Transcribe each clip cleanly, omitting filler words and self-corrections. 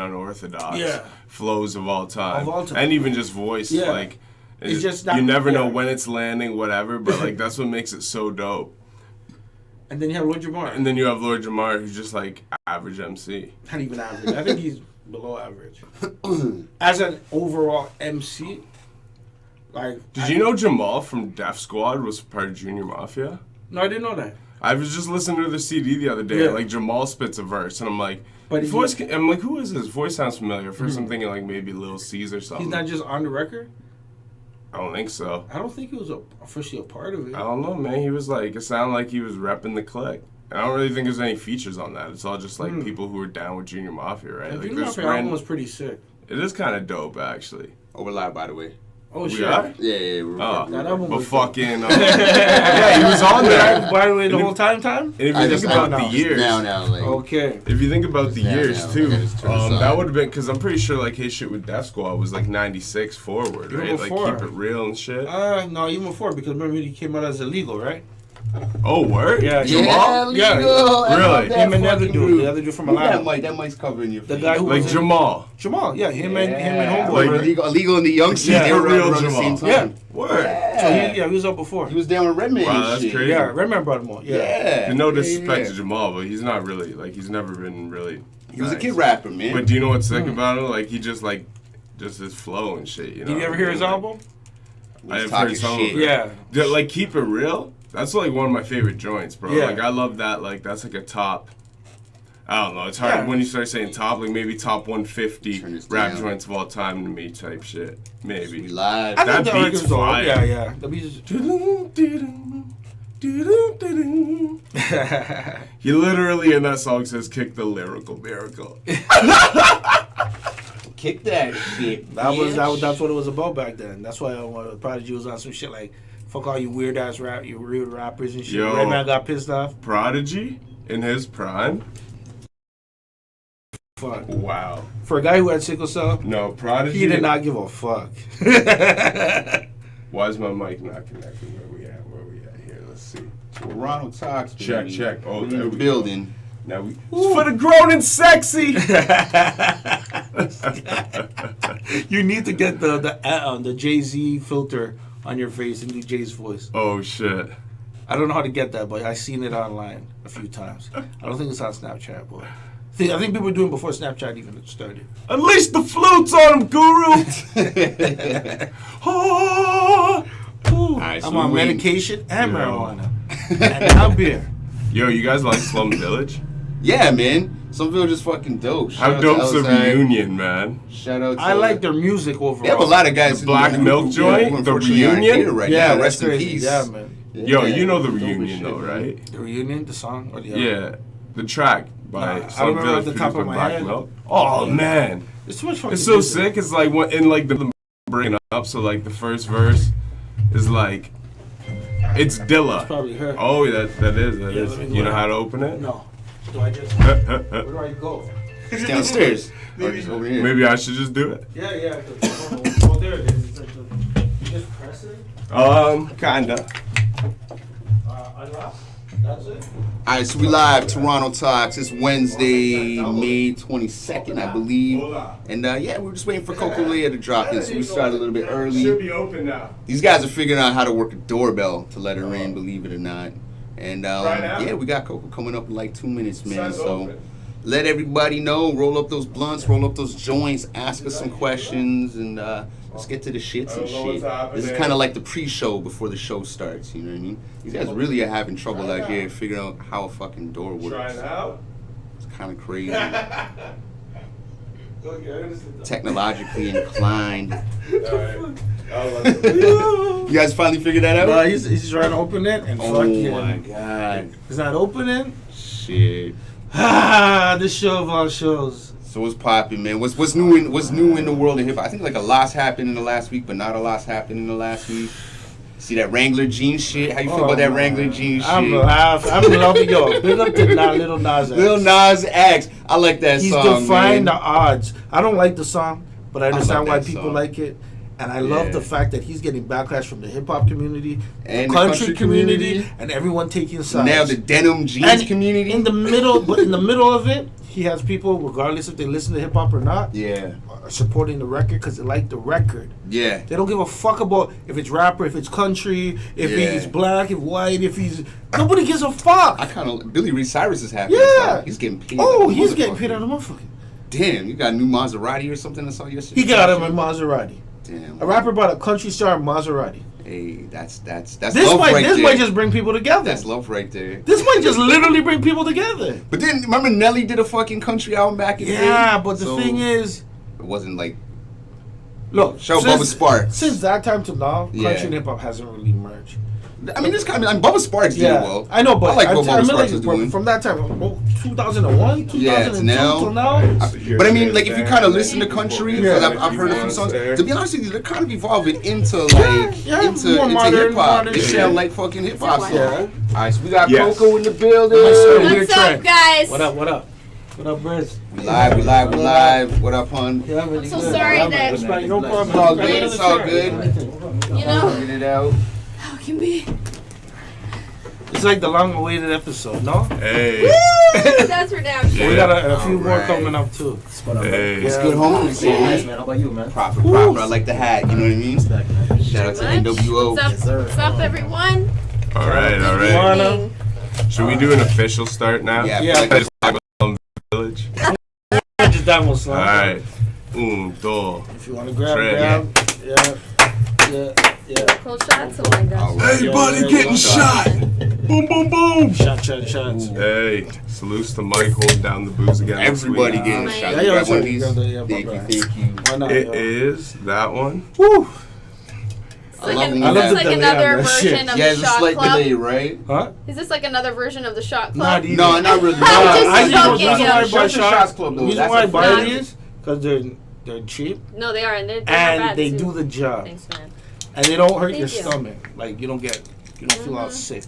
unorthodox flows of all time. Of And even just voice, like it's just that, you never know when it's landing, whatever. But like that's what makes it so dope. And then you have Lord Jamar. And then you have Lord Jamar, who's just like average MC. Not even average. I think he's below average. As an overall MC, like... Did you know Jamal from Def Squad was part of Junior Mafia? No, I didn't know that. I was just listening to the CD the other day. Like, Jamal spits a verse, and I'm like... I'm like, who is this? Voice sounds familiar. First I'm thinking, like, maybe Lil Caesar or something. He's not just on the record? I don't think so. I don't think he was officially a part of it. I don't know, man. He was like... It sounded like he was repping the clique. I don't really think there's any features on that. It's all just like people who are down with Junior Mafia, right? The like Junior Mafia album was pretty sick. It is kind of dope, actually. Oh, we're live, by the way. Oh, shit. Yeah. That album was fucking... yeah, he was on there. By the way, the whole time? And if you think about the years... Okay. If you think about the years, too, that would have been... Because I'm pretty sure, like, his shit with Def Squad was, like, 96 forward, right? Even before. Like, Keep It Real and shit. No, even before, because remember he came out as illegal, right? Oh, word? Yeah, Jamal? Yeah. Really? Him and the other dude from Atlanta. That might's covering you. The guy who like Jamal. Jamal, yeah. Him and Homeboy. Like illegal and the Youngsters, they were around the same time. Yeah. Word. So he was up before. He was down with Redman. Wow, that's crazy. Yeah, Redman brought him on. Yeah. No disrespect to Jamal, but he's not really, like, he's never been really He was a kid rapper, man. But do you know what's sick about him? Like, he just his flow and shit, you know? Did you ever hear his album? I have heard some of it. Yeah. Like, Keep It Real? That's like one of my favorite joints, bro. Yeah. Like I love that. Like that's like a top. I don't know. It's hard when you start saying top. Like maybe top 150 rap joints of all time to me type shit. Maybe. We live. That beat's fire. Yeah. The beat's. He literally in that song says, "Kick the lyrical miracle." Kick that shit. That's what it was about back then. That's why Prodigy was on some shit like. Fuck all you weird ass rappers and shit. Redman got pissed off. Prodigy in his prime. Fuck. Wow. For a guy who had sickle cell. No, Prodigy. He did not give a fuck. Why is my mic not connecting? Where we at here? Let's see. Toronto Talks. Check. Oh, there we building. Now we. It's for the grown and sexy. You need to get the Jay-Z filter on your face and do Jay's voice. Oh shit! I don't know how to get that, but I've seen it online a few times. I don't think it's on Snapchat, boy. I think people were doing it before Snapchat even started. Unleash the flutes on him, Guru! Right, so I'm on medication and marijuana. And now beer. Yo, you guys like Slum Village? Yeah, man. Some Village is fucking dope. How dope's the reunion, man? Shout out to... I like their music overall. They have a lot of guys... The Black Milk joint? The reunion? Right now. Rest in peace. Yeah, man. Yo, you know the reunion though, right? The reunion? The song? Or the album? Yeah. The track by Slum Village at the top of my head. Milk. Oh, man. It's too much fucking It's so sick. It's like, in like the bringing up, so like the first verse is like... It's Dilla. It's probably her. Oh, that is. You know how to open it? No. Do I just... Where do I go? It's downstairs. Over here. Maybe I should just do it. Yeah. Oh, there it is. It's like you just press it? Kinda. Unlock? That's it? Alright, so we live, Toronto Talks. It's Wednesday, May 22nd, I believe. And we're just waiting for Coco Leah to drop in, so we started a little bit early. Should be open now. These guys are figuring out how to work a doorbell to let her in, believe it or not. And we got Coco coming up in like 2 minutes, man. So let everybody know, roll up those blunts, roll up those joints, ask us some questions, and let's get to the shits and shit. This is kind of like the pre-show before the show starts, you know what I mean? These guys really are having trouble out here figuring out how a fucking door works. Trying out? It's kind of crazy. Technologically inclined. You guys finally figured that out? No, he's trying to open it and fuck him. Oh my god. It's not opening? Shit. This show of all shows. So what's popping, man? What's new in the world of hip hop? I think like a lot's happened in the last week, but not a lot's happened in the last week. See that Wrangler jeans shit? How you feel about that Wrangler jeans shit? I'm loving yo. Big up to Lil Nas X. Lil Nas X. I like that song. He's defying the odds. I don't like the song, but I understand why people like it. And I love the fact that he's getting backlash from the hip hop community, and the country community, and everyone taking sides. Now the denim jeans community. In the middle of it, he has people, regardless if they listen to hip hop or not, are supporting the record because they like the record. Yeah. They don't give a fuck about if it's rapper, if it's country, if he's black, if white, if he's... Nobody gives a fuck. I kind of... Billy Ray Cyrus is happy. Yeah. He's getting paid. Oh, he's getting paid out of the motherfucker. Damn, you got a new Maserati or something I saw yesterday? He got him a Maserati. Damn. A rapper bought a country star Maserati. Hey, that's this love might, right there. This might just bring people together. That's love right there. This might just literally bring people together. But then, remember Nelly did a fucking country album back in the day? Yeah, but the thing is... It wasn't like... Look, show Bubba Sparks. Since that time to now, country and hip-hop hasn't really merged. I mean, this kind of... Bubba Sparks did well. I know, but I like what Bubba Sparks is doing. From that time, 2001, 2002 till now. But I mean, like, if you kind of listen to country, because I've heard a few songs, to be honest with you, they're kind of evolving into, like, into hip-hop. They sound like fucking hip-hop songs. All right, so we got Coco in the building. What's up, guys? What up? What up, Briz? We live. What up, hon? I'm so sorry that... No problem. It's all good. It's all good. You know... Get it out. How can be... It's like the long-awaited episode, no? Hey. Woo! That's for damn sure. We got a few more coming up, too. Hey. It's good, homie. Nice, man. How about you, man? Proper. I like the hat. You know what I mean? Shout out to NWO. What's up, everyone? All right. Should we do an official start now? Yeah. Just talk about Village. Just that one song. All right. Dos. If you want to grab. Yeah. Cold shots? Oh my gosh. Everybody getting shot. Boom, boom, boom. Shots. Hey, salutes to Mike holding down the booze again. Everybody getting shot. You got one of these? Thank you. Why not? It is that one. Woo. It's like another version of the it's a shot slight club. delay, right? Huh? Is this like another version of the shot club? No, not really. I'm just joking. The reason why I buy it is because they're cheap. No, they are, and they're and bad they too. do the job. Thanks, man. And they don't hurt your Thank you. stomach. Like you don't feel all sick.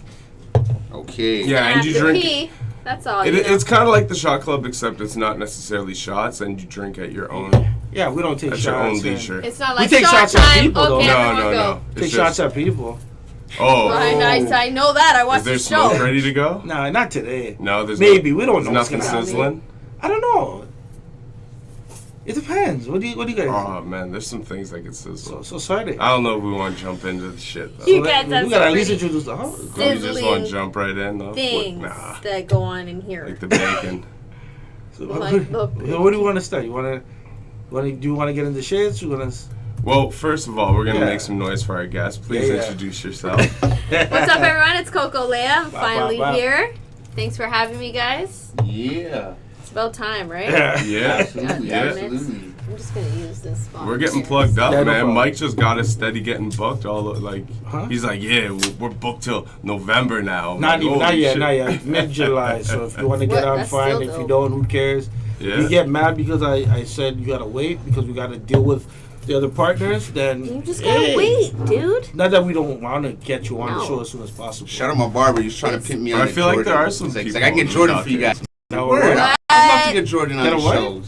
Okay. Yeah, and you drink. Pee. That's all. It's kind of like the shot club, except it's not necessarily shots, and you drink at your own. Yeah, we don't take at shots. your own leisure. It's not like we take shot shots time. at people, though. Okay, No. Take shots at people. Oh. I know that. I watched Is there the smoke show. ready to go? Nah, not today. No, there's maybe we don't know. Nothing sizzling. I don't know. It depends. What do you guys? Oh man, there's some things that can sizzle. So sorry. I don't know if we want to jump into the shit though. You guys have we gotta at least introduce the host. You just want to jump right in though. Things that go on in here. Like the bacon. What do you want to start? Do you want to get into shits? You want to? Well, first of all, we're gonna make some noise for our guest. Please introduce yourself. What's up, everyone? It's Coco Leah. I'm finally here. Thanks for having me, guys. Yeah. It's about time, right? Yeah. Absolutely. I'm just gonna use this spot. We're getting plugged up, man. No Mike just got us steady getting booked. He's like, yeah, we're booked till November now. Not yet. Mid-July. So if you want to get on, fine. If you don't, who cares? Yeah. We get mad because I said you gotta wait because we gotta deal with the other partners. Then you just gotta wait, dude. Not that we don't want to get you on the show as soon as possible. Shout out my barber. He's trying to pimp me on. I feel like there are some people. people. Like I get Jordan for you guys. I'd love to get Jordan on the show.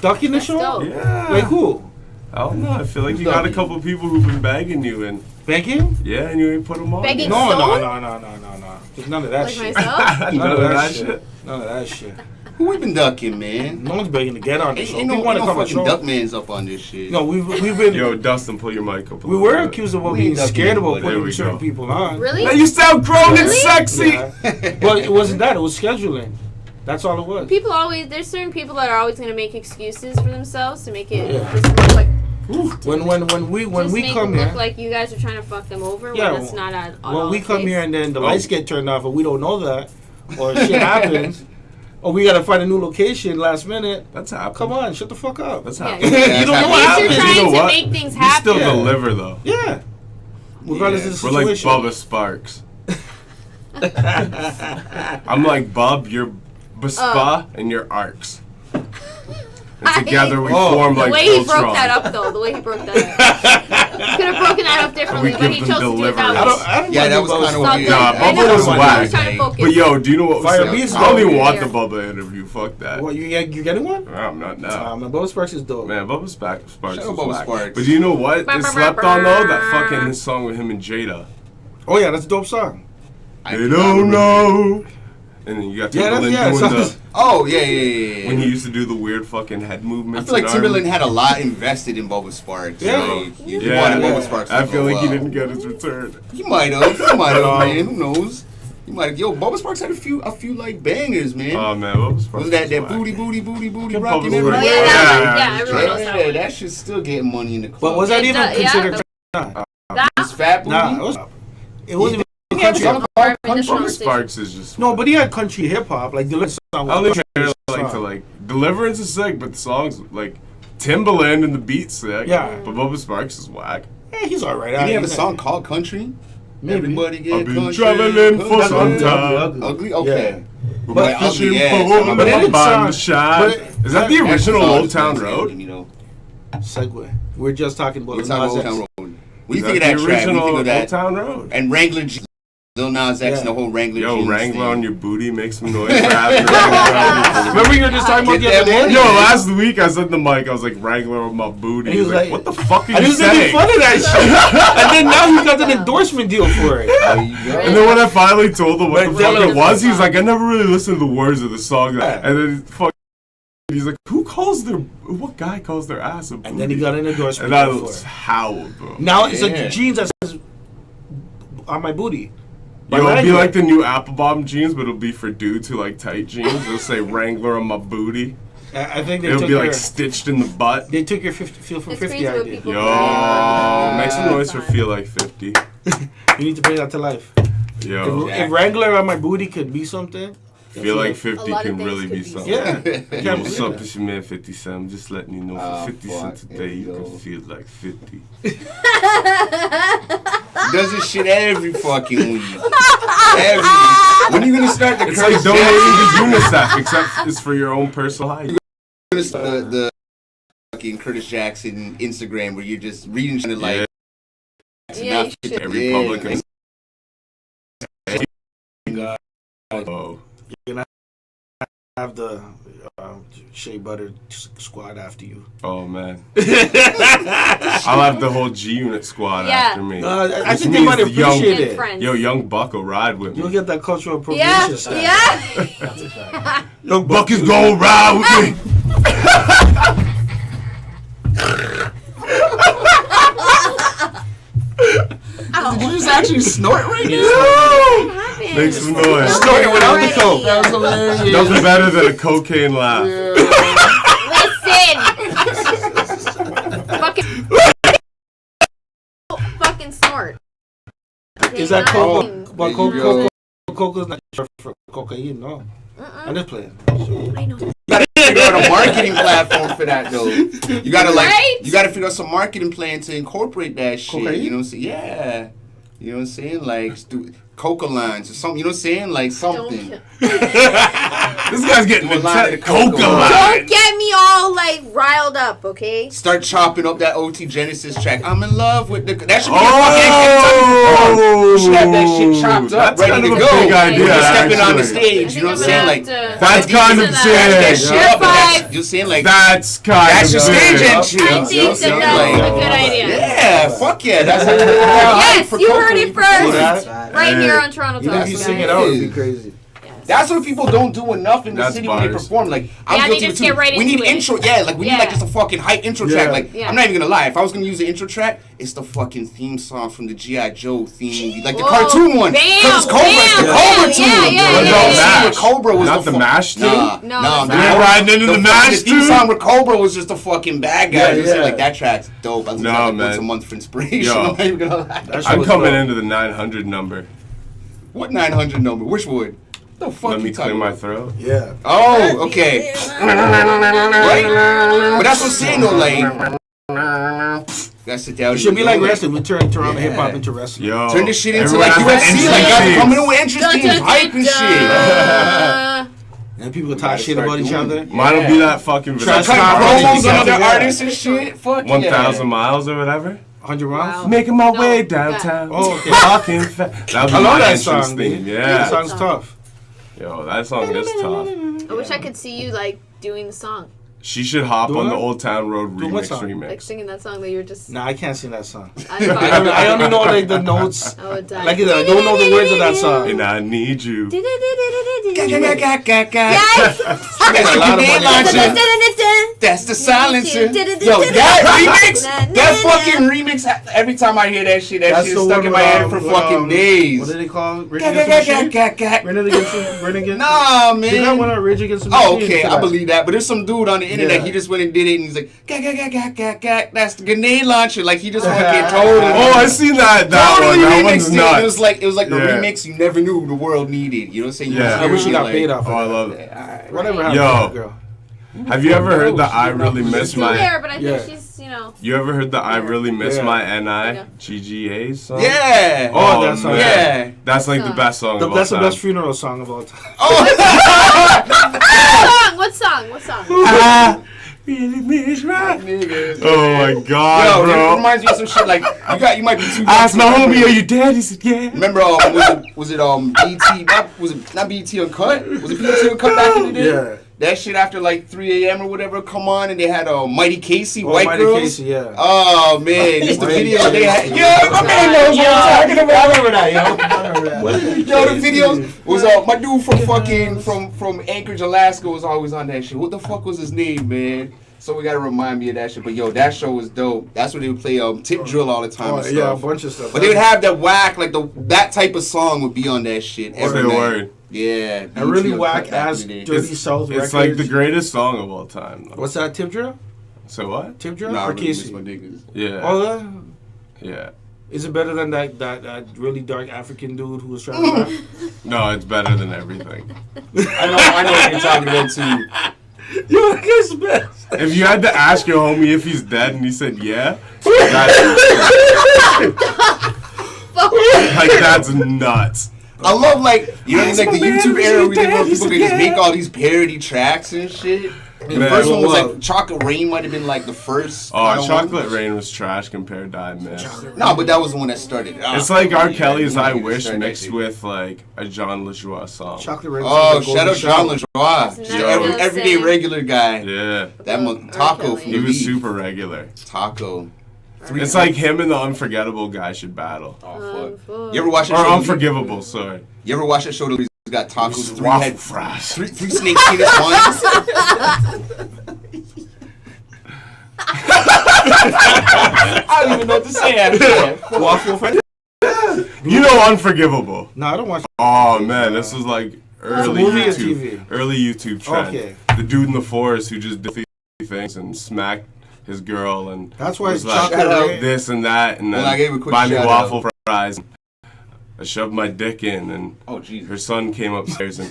Ducking the show? Yeah. Like who? I don't know. I feel like you got a couple people who've been begging you and begging? Yeah, and you ain't put them on. Begging No. There's none of that like shit. Myself? None of that shit. None of that shit. Who we been ducking, man? No one's begging to get on the show. Ain't no fucking duckman's up on this shit. No, we've been. Yo, Dustin, pull your mic up. We were accused of being scared about putting certain go. people on. Really? Now you sound grown and sexy. Yeah. Well, it wasn't that. It was scheduling. That's all it was. There's certain people that are always gonna make excuses for themselves to make it just look like. When we come here, look like you guys are trying to fuck them over. Yeah, when it's not at all. When we come case. here and then the lights get turned off and we don't know that, or shit happens, or we gotta find a new location last minute. That's happening. Come on, shut the fuck up. That's happening. You don't know what At least happens. you're trying to make things happen. You still deliver though. Yeah. Regardless of the We're situation. like Bubba Sparks. I'm like Bub, you're Baspa, and you're Arcs. And together we form like The way he Voltron. broke that up, though. The way he broke that up. He could have broken that up differently, but he chose to do it that way. Yeah, that was kind of weird. Nah, Bubba was whack. But yo, do you know what Fire was Beast I don't even dope. want the Bubba interview. Fuck that. What, you getting one? I'm not now. Man, Bubba Sparks is dope. Man, Bubba Sparks is Shout out Bubba whack. Sparks. But do you know what? They slept on though? That fucking his song with him and Jada. Oh yeah, that's a dope song. They don't know And then you got Timberland doing the... Oh, yeah. When he used to do the weird fucking head movements. I feel like Timberland had a lot invested in Bubba Sparks. Yeah. He wanted Bubba Sparks I feel like he didn't get his return. He might have, man. Who knows? He might have. Yo, Bubba Sparks had a few like bangers, man. Oh, man. Bubba Sparks was that booty rocking everywhere? Yeah, everyone knows that one. That shit's still getting money in the club. But was that even considered... His fat booty? Nah, it wasn't even... Bubba Sparks is just no, but he had country hip hop like Deliverance. I only like Deliverance is sick, but the songs like Timberland and the beats sick. Yeah, but Bubba Sparks is whack. Yeah, he's alright. Did he have a song called Country? Maybe. Everybody get I've been country. traveling for some time. Ugly, okay. Yeah. But fishing ugly, but it didn't sound. Is that the original Old Town Road? Segue. We're just talking about Old Town Road. What do you think of that track? What do you think of that? Old Town Road. And Wrangler Lil Nas X and the whole Wrangler jeans Wrangler thing. on your booty makes some noise for having Wrangler. Remember you were just talking about the other day? Yo, last week I said in the mic, I was like, Wrangler on my booty. He was like, what the fuck are you saying? I was making fun of that shit. And then now he got an endorsement deal for it. And then when I finally told him what the fuck it was, he's like, I never really listened to the words of the song. And then he's like, what guy calls their ass a booty? And then he got an endorsement deal for it. And I was howled, bro. Now it's like jeans that says on my booty. Yo, it'll be like the new Applebaum jeans, but it'll be for dudes who like tight jeans. It'll say Wrangler on my booty. I think it'll be like stitched in the butt. They took your Feel for 50 idea. Yo, make some noise for Feel Like 50. You need to bring that to life. Yo, if Wrangler on my booty could be something, Feel Like 50 can really be something. Yeah. Yo, what's up? This your man 50 Cent. I'm just letting you know for 50 Cent today, you can feel like 50. Does this shit every fucking week. When are you gonna start the? It's like donating to UNICEF, except it's for your own personal hygiene. The fucking Curtis Jackson Instagram where you're just reading shit like. Yeah, every public. Oh. You're gonna have the Shea Butter squad after you. Oh man, I'll have the whole G Unit squad after me. I think they might appreciate it. Yo, Young Buck will ride with me. You'll get that cultural appropriation style. Yeah. Young Buck is gonna ride with me. Did you just actually snort right now? Make some noise. Snorting without the coke. That was hilarious. Nothing better than a cocaine laugh. Listen. Fucking snort. Is that Coco? But Coco's not short for cocaine, no. I'm just playing. I know. You gotta figure out a marketing platform for that though. You gotta figure out some marketing plan to incorporate that shit. Cocaine? You know what I'm saying? Yeah. You know what I'm saying? Like Coca lines or something. You know what I'm saying? Like something. This guy's getting the Coca line. Don't get me all like riled up, okay? Start chopping up that OT Genesis track. I'm in love with the. That should be you should have that shit chopped up, ready to go. Big idea, You're stepping on the stage. You know what I'm saying? Like that's kind of big. You're saying like that's kind of that's your stage entry. I think that's a good idea. Yeah, fuck yeah. That's yes, you heard it first. Right here on Toronto Talk. If you sing it out, it'd be crazy. That's what people don't do enough in the city when they perform. Like, I'm guilty of it too. We need intro. Yeah, like we need like just a fucking hype intro track. Like, I'm not even gonna lie. If I was gonna use an intro track, it's the fucking theme song from the G.I. Joe theme, like the cartoon one. Because it's Cobra. It's the Cobra tune. Yeah. Cobra was not the MASH tune. No, they're riding into the MASH tune. The theme song where Cobra was just a fucking bad guy. Like that track's dope. I was like once a month for inspiration. I'm not even gonna lie. I'm coming into the 900 number. What 900 number? Which would? The fuck Let me clear my throat. Yeah. Oh, okay. Right? But that's what I'm saying though, like. Gotta sit down. It should be like wrestling. We turn Toronto hip hop into wrestling. Yo, turn this shit into like UFC. Like guys coming in with entrance teams, hype and shit. And people talk shit about each other. Mine'll be that fucking promos on other artists and shit. Fuck 1,000 miles or whatever. 100 miles? Making my way downtown. Oh, okay. Talking fast. I love that song, dude. Yeah. That song's tough. Yo, that song is tough. I wish I could see you like doing the song. She should hop on the Old Town Road remix. Like singing that song that you're just. Nah, I can't sing that song. I only know like the notes. Oh, it died. Like I don't know the words of that song. And I need you. That's the silencer. Yo, that remix, that fucking remix. Every time I hear that shit, that shit is stuck in my head for fucking days. What do they call it? Rage Against the Nah, man. They got one on Rage Against the Machine. Oh, okay, I believe that. But there's some dude on the internet. He just went and did it, and he's like, that's the grenade launcher. Like he just fucking totally. Oh, I seen that. That one's nuts. It was like the remix you never knew the world needed. You know what I'm saying? I wish you got paid off. Oh, I love it. Whatever happened to that girl? Have you ever heard the I Really Miss My... there, but I think she's, You ever heard the I Really Miss My N.I. GGA song? Yeah. Oh, that song. Yeah. That's like the best song of all time. That's the best funeral song of all time. What song? Really miss my... Oh my God, bro. It reminds me of some shit like, you might be too... Ask my homie, are you dead? He said, yeah. Remember, was it BT, was it not BT Uncut? Was it BT Uncut back in the day? Yeah. That shit after like 3 a.m. or whatever come on, and they had Mighty Casey, White Mighty Girls. Casey, yeah. Oh man, just the video they had. Yeah, my man knows what I'm talking about. I remember that, yo. The videos was my dude from fucking from Anchorage, Alaska was always on that shit. What the fuck was his name, man? So we gotta remind me of that shit. But yo, that show was dope. That's where they would play Tip Drill all the time. And stuff. Yeah, a bunch of stuff. But they would have that whack, like that type of song would be on that shit. Every word. Yeah. And really whack ass Dirty South records. It's like the greatest song of all time. Though. What's that, Tip Drill? So what? Tip Drill Nah, or Casey? Yeah. Oh, yeah. Is it better than that really dark African dude who was trying to rap? No, it's better than everything. I know what you're talking about too. Yo, that guy's best. If you had to ask your homie if he's dead and he said yeah, that's nuts. I love like the YouTube era where people could just make all these parody tracks and shit. And the first one was like Chocolate Rain might have been like the first. Oh, Chocolate Rain was trash compared to I Miss. No, but that was the one that started. It's like R. Kelly's I Wish mixed with like a John LaJoie song. Chocolate Rain. Oh, shout out John LaJoie. Everyday regular guy. Yeah. That Taco from He was super regular. Taco. It's like him and the Unforgettable guy should battle. Oh, fuck. You ever watch that show? Or Unforgivable, sorry. You ever watch that show that he's got tacos? Three snake penis ones? I don't even know what to say after that. Waffle friend? You know Unforgivable. No, I don't watch. Oh, man, this was like early YouTube. Early YouTube trend. Okay. The dude in the forest who just did things and smacked his girl and that's why it's like this and that and then buy me waffle fries. I shoved my dick in and her son came upstairs and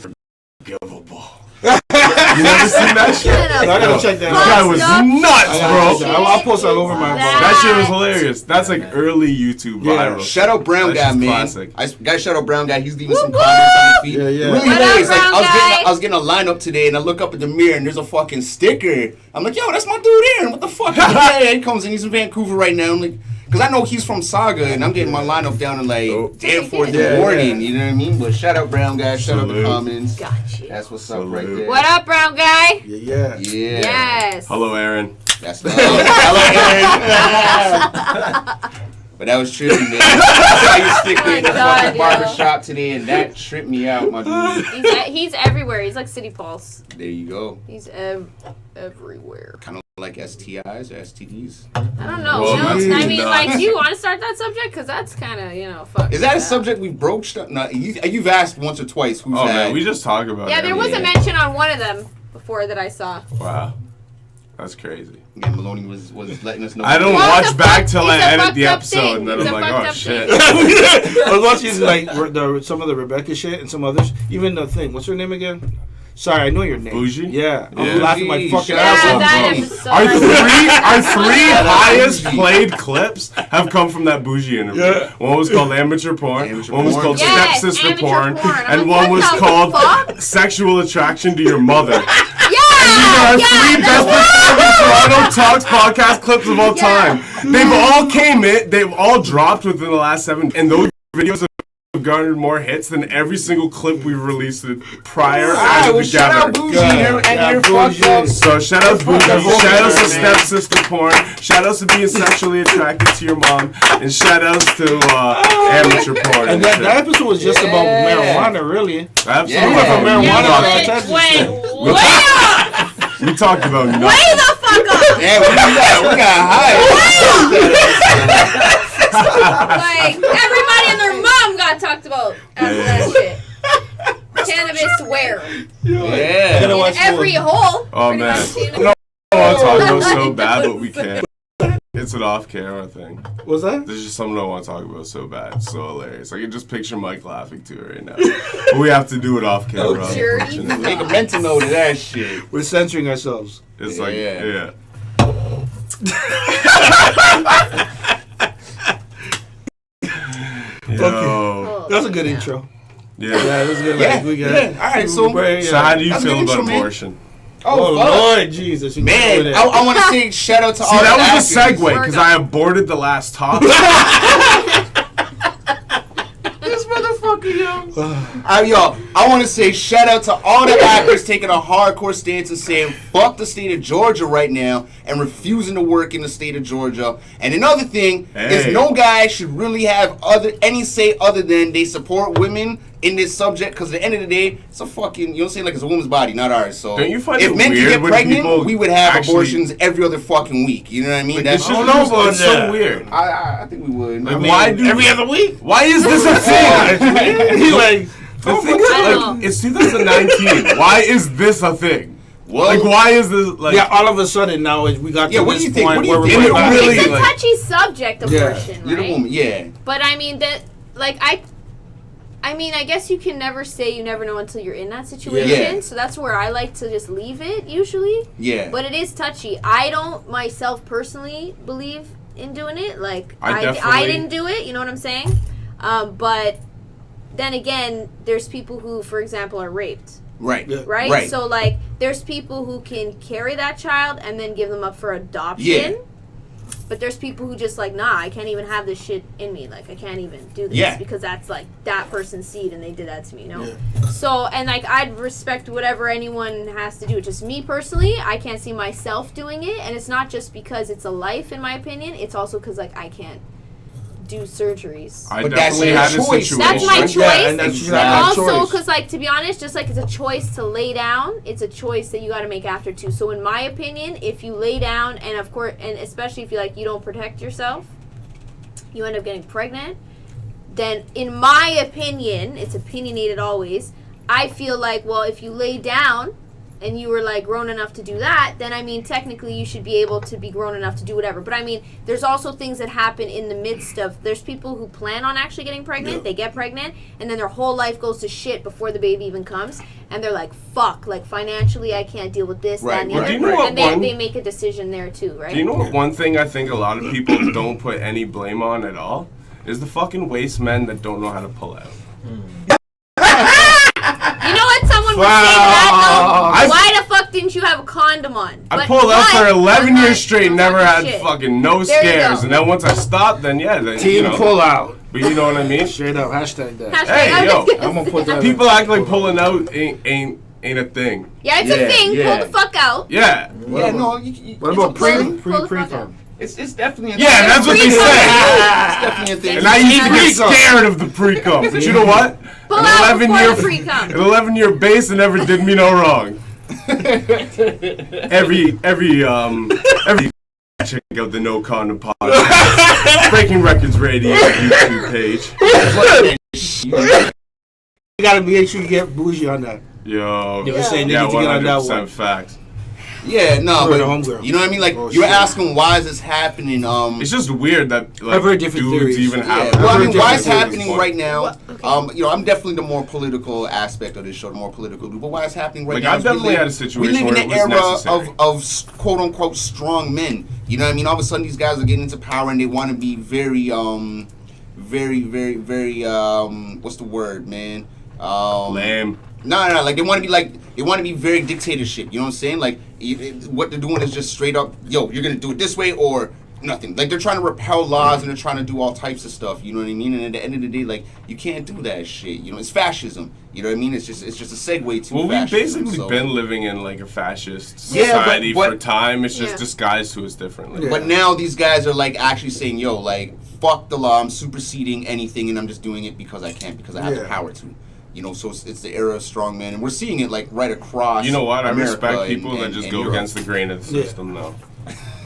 forgivable. You never seen that shit? I gotta check that out. This guy was nuts, bro. I'll post that over my. That shit was hilarious. That's like early YouTube viral. Shout out Brown Guy, man. Classic. I gotta shout out Brown Guy. He's leaving some comments on the feed. Yeah. Really nice. Like I was getting a lineup today, and I look up at the mirror, and there's a fucking sticker. I'm like, yo, that's my dude Aaron. What the fuck? He comes in. He's in Vancouver right now. I'm like, because I know he's from Saga, and I'm getting my lineup down in like Danforth in the morning. You know what I mean? But shout out Brown Guy. Shout out the comments. Gotcha. That's what's up right there. What up, Brown Guy? Yeah. Yes. Hello, Aaron. That's hello, Aaron. But that was trippy, man. I saw you stick there in the fucking barbershop today, and that tripped me out, my dude. He's everywhere. He's like City Pulse. There you go. He's everywhere. Kind of like STIs or STDs. I don't know. Well, I mean, like, do you want to start that subject? Because that's kind of, fuck. Is that a subject we broached? No, you've asked once or twice. Who's man, we just talk about it. Yeah, there was a mention on one of them before that I saw. Wow. That's crazy. Yeah, Maloney was letting us know. I don't watch back till I edit the episode, and then I'm like, oh shit. I was watching like some of the Rebecca shit and some others. Even the thing, what's her name again? Sorry, I know your name. Bougie? Yeah. I'm laughing my fucking ass off. Our three highest played clips have come from that Bougie interview. Yeah. One was called Amateur Porn, one was called Stepsister Porn, and one was called Sexual Attraction to Your Mother. These are our three best Toronto Talks podcast clips of all time. They've all dropped within the last 7, and those videos have garnered more hits than every single clip we've released prior together. Shout out Bougie and your fucked up. So shout out Bougie, shout out to stepsister porn, shout out to being sexually attracted to your mom, and shout outs to amateur porn. And that episode was just about marijuana, really. Absolutely. We talked about nothing. Way the fuck up! Yeah, we got high. Like, everybody and their mom got talked about after that shit. Cannabis where? Yeah. In every hole. Oh, man. No, I want to talk about so bad, but we can't. It's an off-camera thing. What's that? There's just something I want to talk about so bad. It's so hilarious. I can just picture Mike laughing to it right now. But we have to do it off-camera. Make a mental note of that shit. We're censoring ourselves. It's like, yeah. Okay. That's a good intro. Yeah, that's a good. All right, so how do you feel about abortion? Oh Lord Jesus, man! I want to say shout out to all. That was a segue because I aborted the last topic. This motherfucker, yo. I want to say shout out to all the actors taking a hardcore stance and saying fuck the state of Georgia right now and refusing to work in the state of Georgia. And another thing is no guy should really have any say other than they support women in this subject, because at the end of the day, it's a fucking, you know what I'm saying, like it's a woman's body, not ours. So don't you find if men could get pregnant, we would have abortions every other fucking week. You know what I mean? Like, that's so weird. I think we would. Like, why do every other week? Why is this a thing? He like the thing is like it's 2019. Why is this a thing? Well, like, why is this like? Yeah, all of a sudden now we got to this point where we're really. It's a touchy subject, abortion, right? You're the woman, yeah. But I mean that, like I mean, I guess you can never say you never know until you're in that situation. Yeah. So that's where I like to just leave it, usually. Yeah. But it is touchy. I don't, myself, personally believe in doing it. Like, I didn't do it, you know what I'm saying? But then again, there's people who, for example, are raped. Right. Right? So, like, there's people who can carry that child and then give them up for adoption. Yeah. But there's people who just like, nah, I can't even have this shit in me. Like, I can't even do this because that's like that person's seed and they did that to me, you know? Yeah. So, and like, I'd respect whatever anyone has to do. Just me personally, I can't see myself doing it. And it's not just because it's a life, in my opinion. It's also because, like, I can't do surgeries. But that's your choice. That's my choice. Yeah, and that's and also, because, like, to be honest, just like it's a choice to lay down, it's a choice that you got to make after too. So, in my opinion, if you lay down, and of course, and especially if you don't protect yourself, you end up getting pregnant. Then, in my opinion, it's opinionated always. I feel like, well, if you lay down and you were like grown enough to do that, then I mean technically you should be able to be grown enough to do whatever. But I mean, there's also things that happen in the midst of, there's people who plan on actually getting pregnant, they get pregnant, and then their whole life goes to shit before the baby even comes, and they're like, fuck, like financially I can't deal with this, that, and the other. And they make a decision there too, right? Do you know what one thing I think a lot of people don't put any blame on at all? Is the fucking waste men that don't know how to pull out. You know what? Someone would say that, though. Why the fuck didn't you have a condom on? I pulled out for 11 years straight, never had fucking no scares. And then once I stopped, then team pull out. But you know what I mean? Straight up, hashtag that. Hey, yo. I'm going to put that people act like pulling out ain't a thing. Yeah, it's a thing. Yeah. Pull the fuck out. Yeah. What about pre-com? It's definitely a thing. Yeah, that's what they say. It's definitely a thing. And I used to get scared of the pre-com. But you know what? Pull out before the pre-com. An 11-year base never did me no wrong. every check out the No Condom podcast. Breaking Records Radio YouTube page. You gotta make sure you get bougie on that. Yo. They were saying they need to get on that one. Facts. Yeah, no, but you know what I mean? Like, you're asking why is this happening? It's just weird that like, I've heard different dudes theories. even have. Yeah. Well, I mean, why it's happening right now? You know, I'm definitely the more political aspect of this show, the more political. But why it's happening right now? I've definitely had a situation we live in an era of quote unquote strong men. You know what I mean? All of a sudden, these guys are getting into power and they want to be very, what's the word, man? Lame. No, like they want to be very dictatorship. You know what I'm saying? Like what they're doing is just straight up, yo, you're gonna do it this way, or Nothing. Like, they're trying to repel laws and they're trying to do all types of stuff. You know what I mean? And at the end of the day, like, you can't do that shit. You know, it's fascism. You know what I mean? It's just a segue to fascism. We've basically been living in like a fascist society for time. It's just disguised to us differently. But now these guys are like actually saying, yo, like, fuck the law. I'm superseding anything and I'm just doing it because I can, because I have the power to. You know, so it's the era of strongman, and we're seeing it like right across. You know what? America I respect people that just go against the grain of the system, though.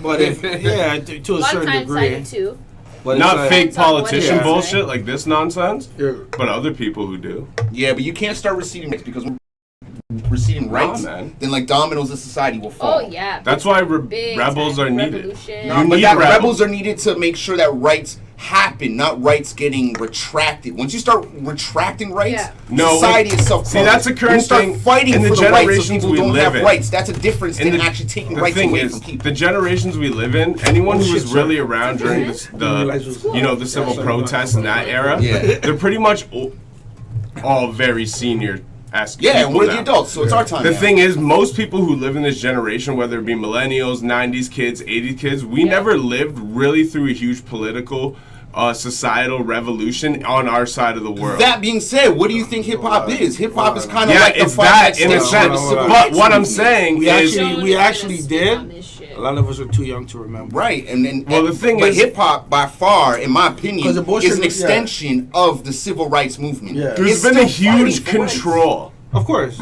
But to a certain degree. Too. But not fake politician bullshit like this nonsense, but other people who do. Yeah, but you can't start receding rights because we're receding rights, then like dominoes of society will fall. Oh yeah. That's why rebels are needed. Rebels are needed to make sure that rights happen, not rights getting retracted. Once you start retracting rights, society itself. See, that's a current thing. Start fighting in the for the rights generations of people we who don't live have in. rights. That's a difference than actually taking rights away from people. The generations we live in, anyone who was really around during the civil protests in that era, they're pretty much all very senior. Yeah, we're the adults, so it's our time. The thing is, most people who live in this generation, whether it be millennials, 90s kids, 80s kids, we never lived really through a huge political, societal revolution on our side of the world. That being said, what do you think hip-hop is? Hip-hop is kind of like it's that in a sense. But what I'm saying is... We actually did. A lot of us are too young to remember. Right, and the thing is, is, hip hop, by far, in my opinion, is an extension of the civil rights movement. Yeah. There's been a huge control, of course,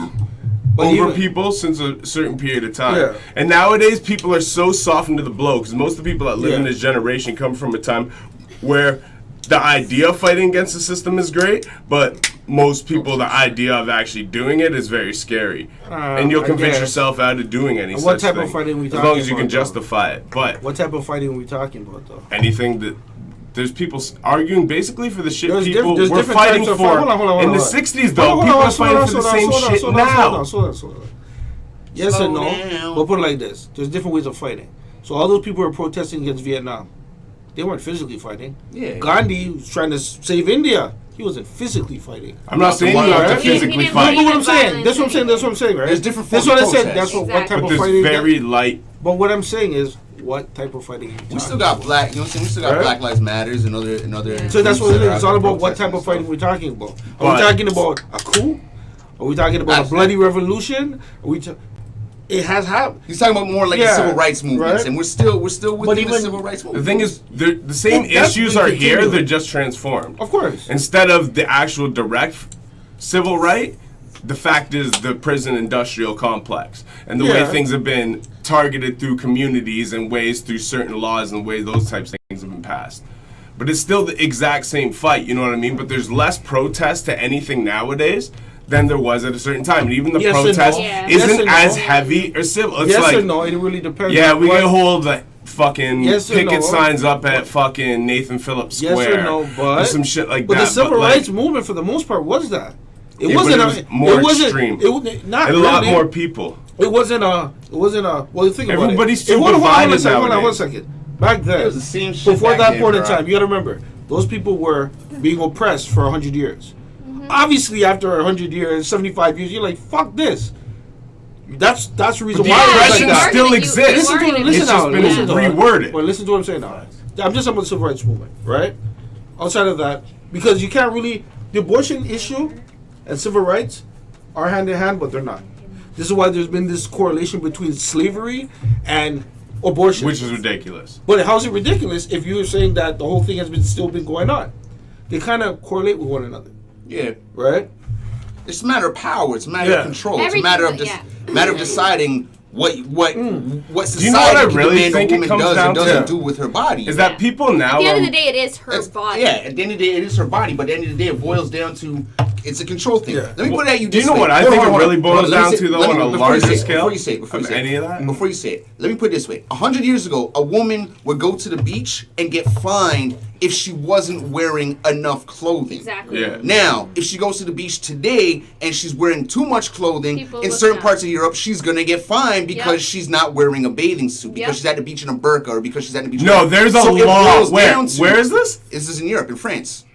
over people since a certain period of time. Yeah. And nowadays, people are so softened to the blow because most of the people that live in this generation come from a time where the idea of fighting against the system is great, but most people, the idea of actually doing it is very scary. And you'll convince yourself out of doing any such thing. What type of fighting are we talking about? As long as you can justify it. But what type of fighting are we talking about, though? Anything that... There's people arguing basically for the shit people were fighting for in the 60s, though. People are fighting for the same shit now. Yes and no. But put it like this. There's different ways of fighting. So all those people who are protesting against Vietnam, they weren't physically fighting. Yeah. Gandhi was trying to save India. He wasn't physically fighting. I'm not saying you have to physically fight. That's what I'm saying. That's what I'm saying, right? There's different forms of protest. That's what I said. What type of fighting. Very light. But what I'm saying is, what type of fighting? We still got black. You know what I'm saying? We still got Black Lives Matters and other. So that's what it is. It's all about what type of fighting we're talking about. Are we talking about a coup? Are we talking about a bloody revolution? Are we? It has happened. He's talking about more like the civil rights movements, and we're still within the civil rights movement. The thing is, the same issues are here. They're just transformed. Of course. Instead of the actual direct civil right, the fact is the prison industrial complex and the way things have been targeted through communities and ways through certain laws and the way those types of things have been passed. But it's still the exact same fight. You know what I mean? But there's less protest to anything nowadays than there was at a certain time. And even the protest isn't as heavy or civil. It's yes or no, it really depends. Yeah, we can hold the fucking picket signs up at fucking Nathan Phillips Square. Yes or no, but some shit like but that. The civil rights movement, for the most part, was that. It wasn't extreme. Not a lot more people. It wasn't a. Well, think about it. Everybody's too divided nowadays. Hold on one second. Back then, it was the same shit before that point in time, you got to remember, those people were being oppressed for 100 years. Obviously, after 100 years, 75 years, you're like, fuck this. That's the reason why oppression still exists. It's just been reworded. But listen to what I'm saying now. I'm just talking about the civil rights movement, right? Outside of that, because you can't really, the abortion issue and civil rights are hand in hand, but they're not. This is why there's been this correlation between slavery and abortion, which is ridiculous. But how's it ridiculous if you're saying that the whole thing has still been going on? They kind of correlate with one another. Yeah. Right? It's a matter of power. It's a matter of control. It's a matter of deciding what society you know what I really think a woman does and doesn't do with her body. Is that people now... At the end of the day, it is her body. Yeah, at the end of the day, it is her body. But at the end of the day, it boils down to... It's a control thing. Yeah. Let me put it at you this way. Do you know what I think it really boils down to, though, on a larger scale? Before you say it, Before you say it, let me put it this way. 100 years ago, a woman would go to the beach and get fined if she wasn't wearing enough clothing. Exactly. Yeah. Now, if she goes to the beach today and she's wearing too much clothing, in certain parts of Europe, she's going to get fined because she's not wearing a bathing suit, because she's at the beach in a burqa, or because she's at the beach... No, there's a law. Where is this? This is in Europe, in France.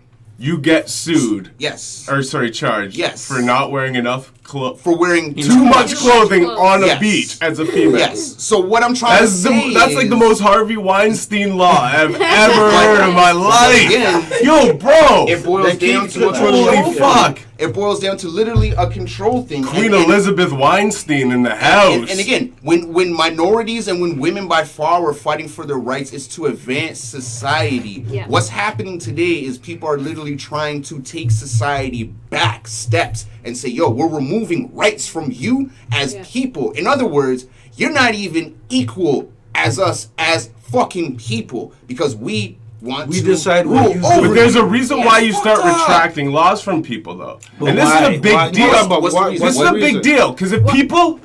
You get sued. Yes. Or, sorry, charged. Yes. For not wearing enough for wearing too much clothing on a beach as a female. Yes. So what I'm trying to say that's like the most Harvey Weinstein law I've ever heard in my life. Yo, bro. It boils down to holy fuck. It boils down to literally a control thing. Queen Elizabeth Weinstein in the house. And again, when minorities and when women by far were fighting for their rights, is to advance society. Yeah. What's happening today is people are literally trying to take society back steps and say, yo, we're removing rights from you as people. In other words, you're not even equal as us as fucking people because we decide rule over. But there's a reason why you start retracting laws from people, though. But and this is a big deal. This is a big deal because if people,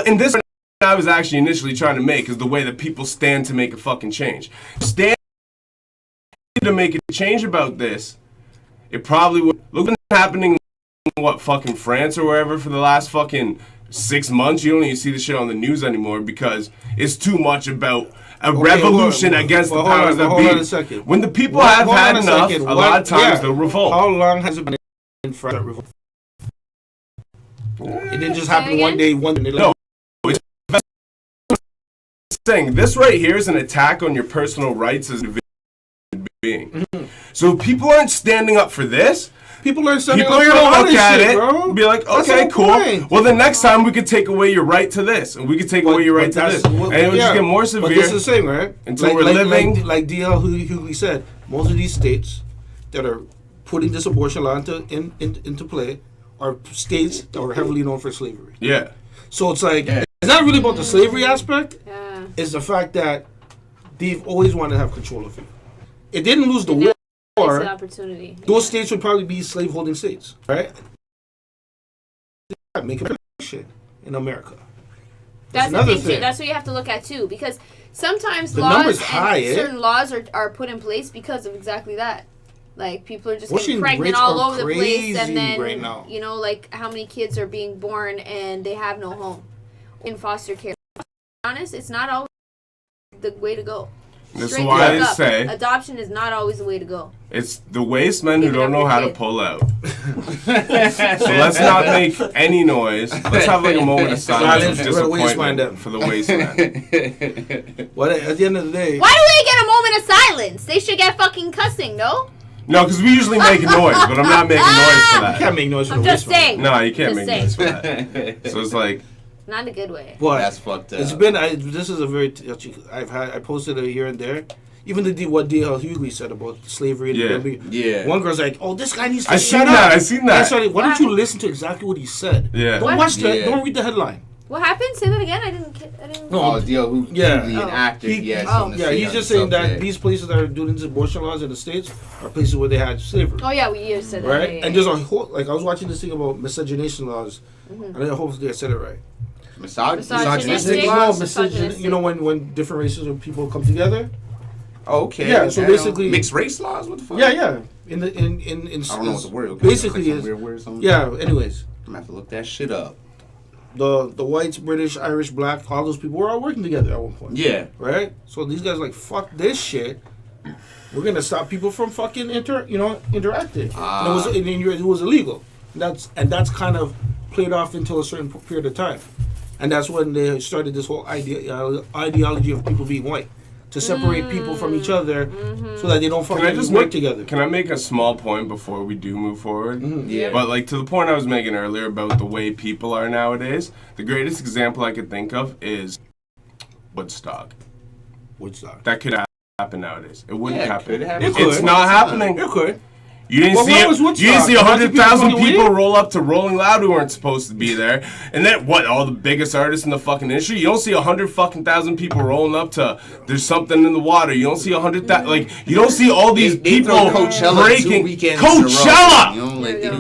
and this I was actually initially trying to make is the way that people stand to make a fucking change. Stand to make a change about this. It probably would. Look what's happening in fucking France or wherever for the last fucking 6 months. You don't even see the shit on the news anymore because it's too much about a revolution against the powers that be. Hold on a second. When the people have had enough, a lot of times they'll revolt. How long has it been in France that revolt? It didn't just happen one day. No, it's saying this right here is an attack on your personal rights as a individual being. Mm-hmm. So if people aren't standing up for this, people are going to look at it and be like, okay, cool. Point. Well, the next time we could take away your right to this, and we could take away your right to this. And it would just get more severe. But this is the same, right? Until we're living. Like D.L. Hughley said, most of these states that are putting this abortion law into play are states that were heavily known for slavery. Yeah. So it's like, it's not really about the slavery aspect. Yeah. It's the fact that they've always wanted to have control of it. It didn't lose the war. Or opportunity. Those states would probably be slave-holding states, right? Make a shit in America. That's the thing too. That's what you have to look at too, because sometimes certain laws are put in place because of exactly that. Like people are just getting pregnant all over the place, and then you know, like how many kids are being born and they have no home in foster care. To be honest, it's not always the way to go. That's why I say adoption is not always the way to go. It's the waste men who don't know how to pull out. So let's not make any noise. Let's have like a moment of silence of disappointment for the waste men. Well, at the end of the day, why do they get a moment of silence? They should get fucking cussing, no? No, because we usually make noise, but I'm not making noise for that. You can't make noise for the waste man. I'm just saying. No, you can't make noise for that. So it's like. Not in a good way. But that's fucked up. It's been. This is a very. I posted it here and there. Even what D.L. Hughley said about slavery. Yeah. One girl's like, "Oh, this guy needs to shut up." I seen that. Why don't you listen to exactly what he said? Yeah. Don't watch that. Don't read the headline. What happened? Say that again. I didn't. No, D.L. Hughley, an actor. He's just saying that these places that are doing these abortion laws in the States are places where they had slavery. Oh yeah, we said that. Right. Yeah. And there's a whole I was watching this thing about miscegenation laws, and then hopefully I said it right. Misogynistic. You know when different races of people come together. Okay. Yeah. So basically, mixed race laws. What the fuck? Yeah. In I don't know what the word. Okay. Basically, is weird word or something. Yeah. Anyways, I'm gonna have to look that shit up. The whites, British, Irish, black, all those people were all working together at one point. Yeah. Right. So these guys like fuck this shit. We're gonna stop people from fucking interacting. It was illegal. That's kind of played off until a certain period of time. And that's when they started this whole ideology of people being white. To separate people from each other so that they don't fucking work together. Can I make a small point before we do move forward? Mm-hmm. Yeah. But like to the point I was making earlier about the way people are nowadays, the greatest example I could think of is Woodstock. That could happen nowadays. It wouldn't happen. It's not happening. It could. You didn't see 100,000 people roll up to Rolling Loud who weren't supposed to be there, and then all the biggest artists in the fucking industry. You don't see 100,000 people rolling up to There's Something in the Water. You don't see 100,000 you don't see all these people breaking Coachella,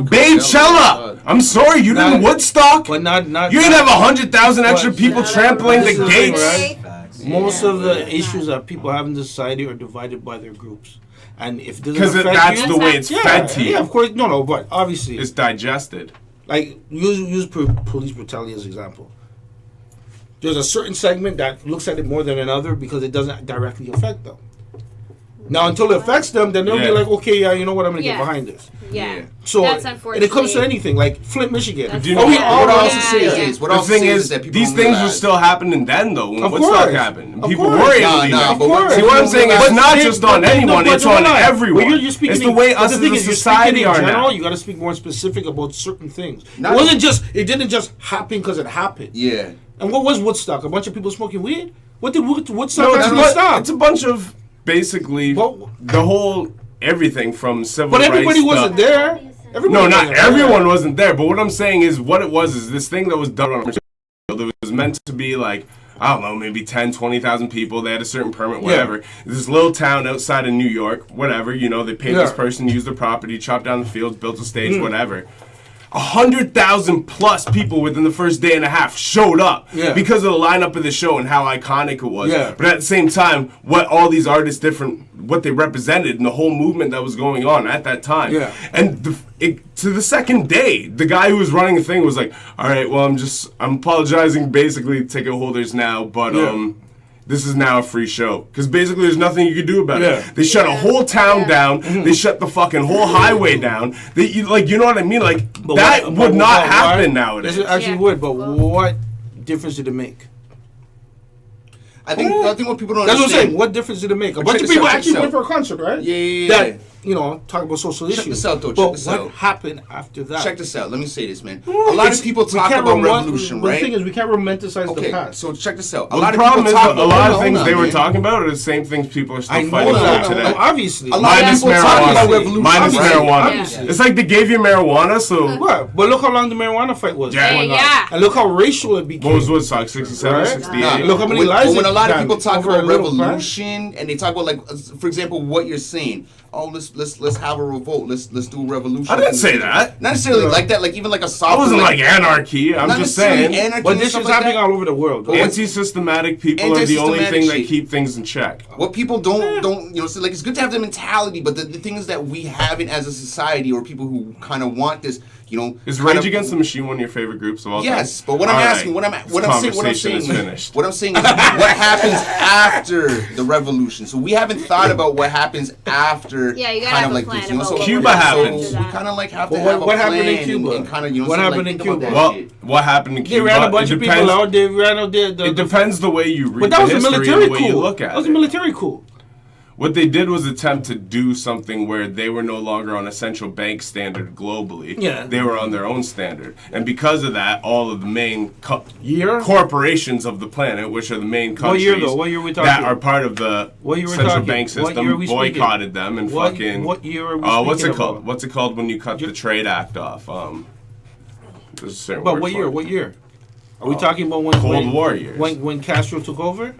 Baychella. I'm sorry, you didn't Woodstock. But not you didn't have 100,000 extra people trampling the gates. Right? Most of the issues that people have in society are divided by their groups. And if because that's the way it's fed to you. Yeah, of course. No, but obviously it's digested. Like use police brutality as an example. There's a certain segment that looks at it more than another because it doesn't directly affect them. Now, until it affects them, then they'll be like, okay, yeah, you know what, I'm going to get behind this. Yeah. So, that's unfortunate. And it comes to anything, like Flint, Michigan. What else the thing is, these things were still happening then, though, when Woodstock happened. People were able to See, what I'm saying, it's not just on anyone, it's on everyone. It's the way us as a society are now. You got to speak more specific about certain things. It didn't just happen because it happened. Yeah. And what was Woodstock? A bunch of people smoking weed? What did Woodstock actually stop? It's a bunch of, basically, the whole... everything from civil rights. But everybody wasn't there. Not everyone wasn't there. But what I'm saying is, what it was is this thing that was done on. It was meant to be like, I don't know, maybe 10, 20,000 people. They had a certain permit, whatever. This little town outside of New York, whatever. You know, they paid this person, used the property, chopped down the fields, built a stage, whatever. 100,000 plus people within the first day and a half showed up because of the lineup of the show and how iconic it was. But at the same time, what all these artists what they represented and the whole movement that was going on at that time. And to the second day, the guy who was running the thing was like, all right, well, I'm apologizing basically to ticket holders now, but this is now a free show. Because basically there's nothing you could do about it. They shut a whole town down. They shut the fucking whole highway down. You know what I mean? Like, that would not happen nowadays. It actually would, but what difference did it make? I think what people don't understand. That's what I'm saying. What difference did it make? A bunch of people actually went for a concert, right? Yeah. That, talk about social issues. Check this out, though. But what happened after that? Check this out. Let me say this, man. A lot of people talk about revolution, right? The thing is, we can't romanticize the past. So check this out. A lot of things they were talking about are the same things people are still fighting for today. Obviously. A lot of people talk about revolution. Minus marijuana. It's like they gave you marijuana, so... What? But look how long the marijuana fight was. Yeah. And look how racial it became. What was Woodstock? 67, 68? Look how many lives. When a lot of people talk about revolution, and they talk about, like, for example, what you're saying. Oh, let's have a revolt. Let's do a revolution. I didn't say that. Not necessarily like that. Like even like a soft. I wasn't like anarchy. I'm just saying. But this is happening all over the world. Anti-systematic people are the only thing that keep things in check. What people don't so like it's good to have the mentality, but the thing is that we haven't as a society, or people who kind of want this. Is Rage Against the Machine one of your favorite groups of all time? Yes, but what I'm asking, what I'm saying is what happens after the revolution. So we haven't thought about what happens after. Yeah, you gotta have a plan. So Cuba happened. So we kind of like have to have a plan. What happened in Cuba? And kind of what happened in Cuba? Well, what happened in Cuba? They ran a bunch of people out. They ran out there. It depends the way you read the history and the way you look at it. That was a military coup. What they did was attempt to do something where they were no longer on a central bank standard globally. Yeah. They were on their own standard. And because of that, all of the main corporations of the planet, which are the main countries What year we talking? that are part of the central bank system, boycotted them and fucking... What year are we speaking what's it about? called? What's it called when you cut the Trade Act off? There's a certain word what for year? it. What year? Are we talking about when Cold War years. When Castro took over?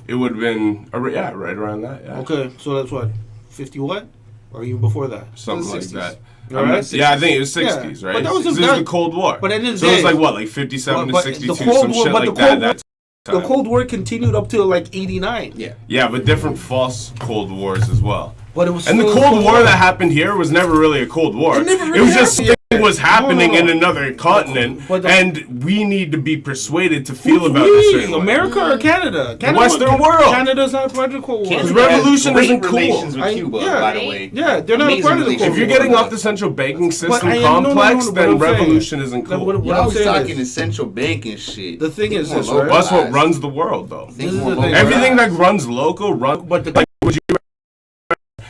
It would have been, right around that, yeah. Okay, so that's what, 50 what? Or even before that? Something like that. Right? Yeah, I think it was 60s, right? But that was the Cold War. But it so it was like, what, like 57 to 62, some shit like that. The Cold War continued up till like 89. Yeah, but different false Cold Wars as well. But it was and the Cold War that happened here was never really a Cold War. It was just something was happening in another continent, and we need to be persuaded to feel about it a certain way. America or Canada? The Western world. Canada's not part of the Cold War. Because revolution isn't cool. With Cuba, by the way. Yeah, they're not part of the Cold War. If you're getting off the central banking system complex, then revolution isn't cool. You're always talking the central banking shit. The thing is this, right? That's what runs the world, though. Everything that runs local, but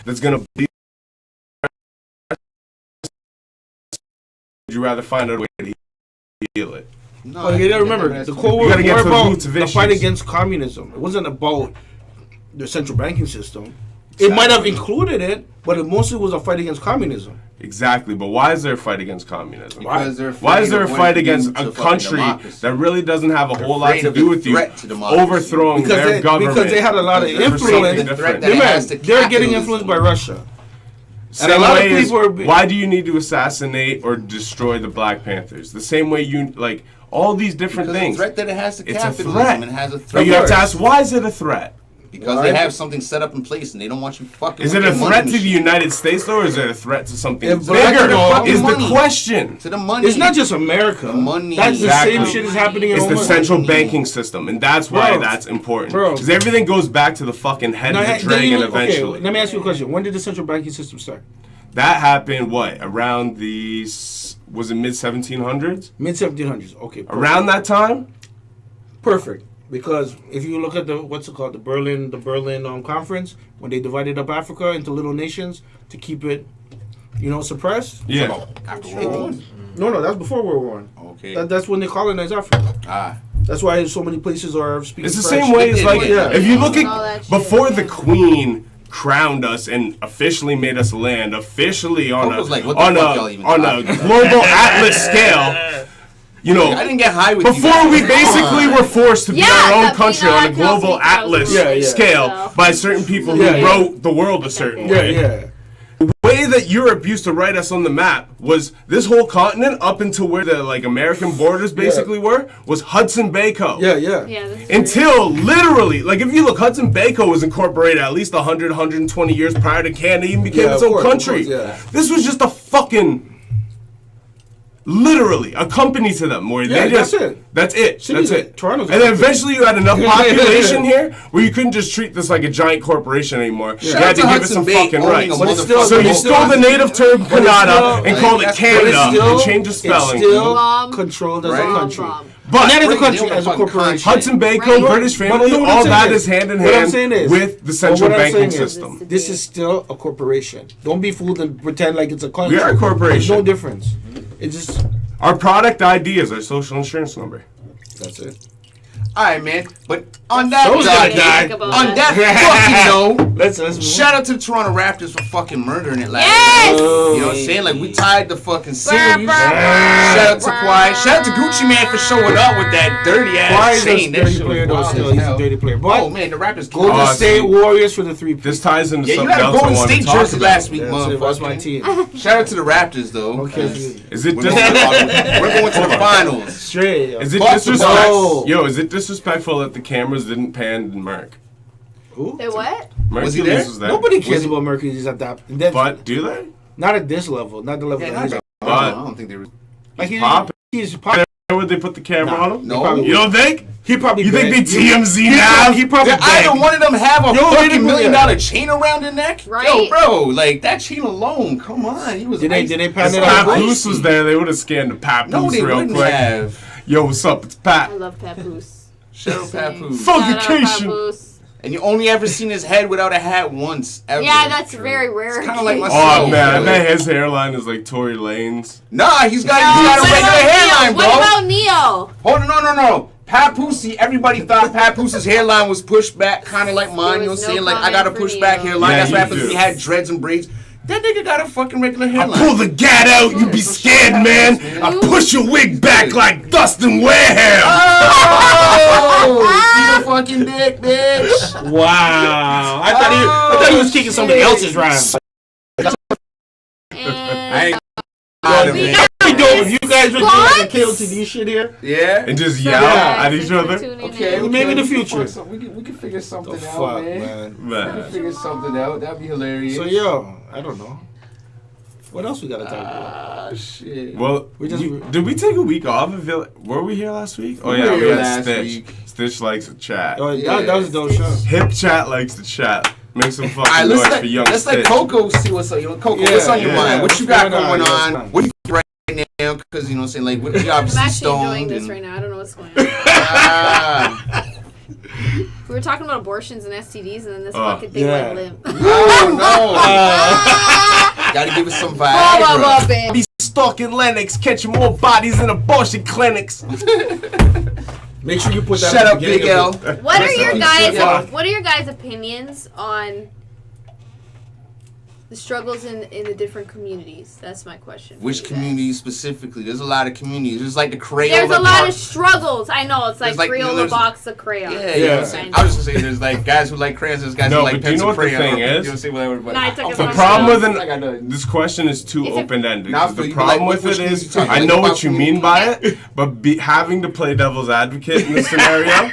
that's gonna be. Would you rather find a way to heal it? No, you gotta remember the Cold War was more about the fight against communism. It wasn't about the central banking system. Exactly. It might have included it, but it mostly was a fight against communism. Exactly, but why is there a fight against communism? Why is there a fight against a country that really doesn't have a whole lot to do with you overthrowing their government? Because they had a lot of influence. They're getting influenced by Russia. Same way is, why do you need to assassinate or destroy the Black Panthers? The same way you, all these different things. The threat that it has to capitalism. It's a threat. It has a threat. But you have to ask, why is it a threat? Because they have something set up in place and they don't want you fucking. Is it a threat to the United States though, or is it a threat to something bigger? Is the question. To the money. It's not just America. The money. That's the same shit is happening in It's the Oman. central banking system, and that's why that's important. Because everything goes back to the fucking head of the dragon eventually. Okay, let me ask you a question. When did the central banking system start? That happened, around the, was it mid-1700s? Mid-1700s, okay. Perfect. Around that time? Perfect. Because if you look at the Berlin Conference, when they divided up Africa into little nations to keep it, suppressed. Yeah. After World War I? No, that's before World War I. Okay. That's when they colonized Africa. That's why so many places are speaking It's the French. same way as if you look at before the Queen crowned us and officially made us land officially on a global atlas scale. I didn't get high with you. Before we basically were forced to be our own country on a global atlas scale by certain people who wrote the world a certain way. Yeah. The way that Europe used to write us on the map was this whole continent up until where the American borders basically were was Hudson Bay Co. Yeah. Until literally, if you look, Hudson Bay Co was incorporated at least 100, 120 years prior to Canada even became its own country. This was just a fucking literally a company to them where they just that's it. Toronto's and then eventually you had enough population here where you couldn't just treat this like a giant corporation anymore. You had to give it some fucking rights. So you stole the native term Canada and called it Canada and changed the spelling. It's still controlled as a country. But not as a country, as a corporation. Hudson Bay Co, British family, all that is hand in hand with the central banking system. This is still a corporation. Don't be fooled and pretend like it's a country. We are a corporation. There's no difference. It's just our product ID is our social insurance number. That's it. All right, man. But on that fucking note, let's shout out to the Toronto Raptors for fucking murdering it last night. You know what I'm saying? We tied the fucking series. Shout out to Kawhi. Shout out to Gucci Man for showing up with that dirty ass chain. He's a dirty player. Oh man, the Raptors. Golden State Warriors for the 3. This ties into something else. Yeah, you had a Golden State jersey last week, motherfucker. That's my team. Shout out to the Raptors, though. Okay. Is it? We're going to the finals. Straight. Is it disrespectful? Yo, is it disrespectful that the cameras didn't pan Merc? Who? They what? Was he there? Nobody cares about Mercury's at that. But do they? Not at this level. Not the level that he's at. I don't think they were. He's popping. Would they put the camera on him? No. You don't think? He probably. You think they TMZ now? He probably. Either one of them have a fucking $1 million chain around their neck. Right. Yo, bro, that chain alone. Come on, he was. Did they pan it it out? Papoose was there. They would have scanned the Papoose real quick. Yo, what's up? It's Pat. I love Papoose. Shout out Papoose. Funkication. And you only ever seen his head without a hat once, ever. Yeah, that's very rare. It's kind of like myself. Oh, man, I bet his hairline is like Tory Lane's. Nah, he's got a regular hairline, bro. What about Neo? Hold on, no. Papoose, everybody thought Papoose' hairline was pushed back, kind of like mine. You know what I'm saying? I got a push back hairline. Yeah, that's what happens when he had dreads and braids. That nigga got a fucking regular hairline. I pull the gat out, you be scared, man. I push your wig back like Dustin Wareham. Oh, you fucking dick, bitch. Wow. I thought he was kicking somebody else's rhyme. If you guys were doing the KOTD shit here, and just yell at each other. Okay, maybe in the future. We can figure something out, fuck, man. We can figure something out. That'd be hilarious. So I don't know. What else we gotta talk about? Shit. Well, did we take a week off? Were we here last week? Oh yeah, we had Stitch. Stitch likes to chat. Oh, that was a dope show. Hip chat likes to chat. Make some fucking noise for young Stitch. Let's let Coco see what's up. Coco, what's on your mind? What you got going on? What you right now? Because you know what I'm saying, we obviously I'm actually stoned. enjoying this right now. I don't know what's going on. We were talking about abortions and STDs, and then this fucking thing went limp. Oh no! Gotta give it some Viagra. Be stalking Lennox, catching more bodies in abortion clinics. Make sure you put that. Shut up, Big L. What are your guys' opinions on the struggles in the different communities? That's my question. Which community specifically? There's a lot of communities. There's like the Crayola. There's a lot of struggles. I know it's like Crayola box of crayons. Yeah. I was just gonna say there's like guys who like crayons. There's guys who like pencil crayons. The problem with this question is too open-ended. The problem with it is I know what you mean by it, but having to play devil's advocate in this scenario.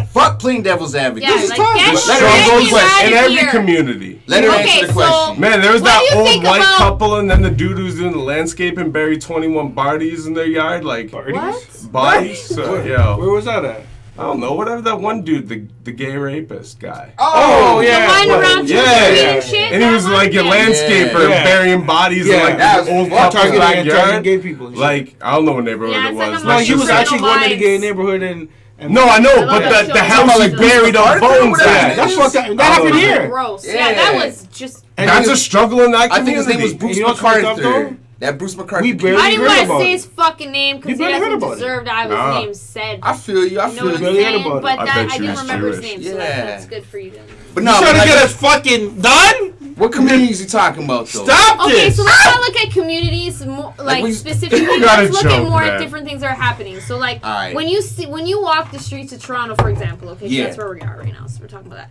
Fuck playing devil's advocate. Yeah, This is like, talk. get Struggles Reggie in out of every here. community. Let her Okay, answer the so- question. Man, there was What do that you old think white about- couple, and then the dude who's doing the landscaping buried 21 bodies in their yard, like What? bodies. So, yo, Where was that at? I don't know, whatever that one dude, the gay rapist guy. Oh, The one around yeah, Turono yeah. and shit. And he was like a landscaper Yeah. burying bodies in like Yeah. this old Well, couple's targeting backyard. gay people. and shit. Like, I don't know what neighborhood Yeah, it it's like was. a no, he was Suicidal actually going to the gay vibes. neighborhood and No, I know, I love but that the show. house he Like buried Bruce on McCarthy or bones whatever. at. that's what that Oh, happened yeah. here. Gross. Yeah. Yeah, that was just. And That's he- a struggle in that I community. think his name was Bruce You know what's fucked up, McCarthy. though? That Bruce McCarthy. We barely I didn't heard want to about say it. his fucking name because You he barely heard doesn't about it. deserve to have his Nah. name said. I feel you. I You know feel what I'm you. barely heard saying? about it. But I that, bet I you didn't he's remember his Jewish. name, so Yeah. that's good for you then. But You no, trying but to get like, us fucking done? what communities you talking about though? Stop Okay, this! so let's not look at communities more, like we- specifically. You gotta Let's look at joke, more man. different things that are happening. So like Alright. when you walk the streets of Toronto, for example, okay, so Yeah. that's where we are right now. So we're talking about that.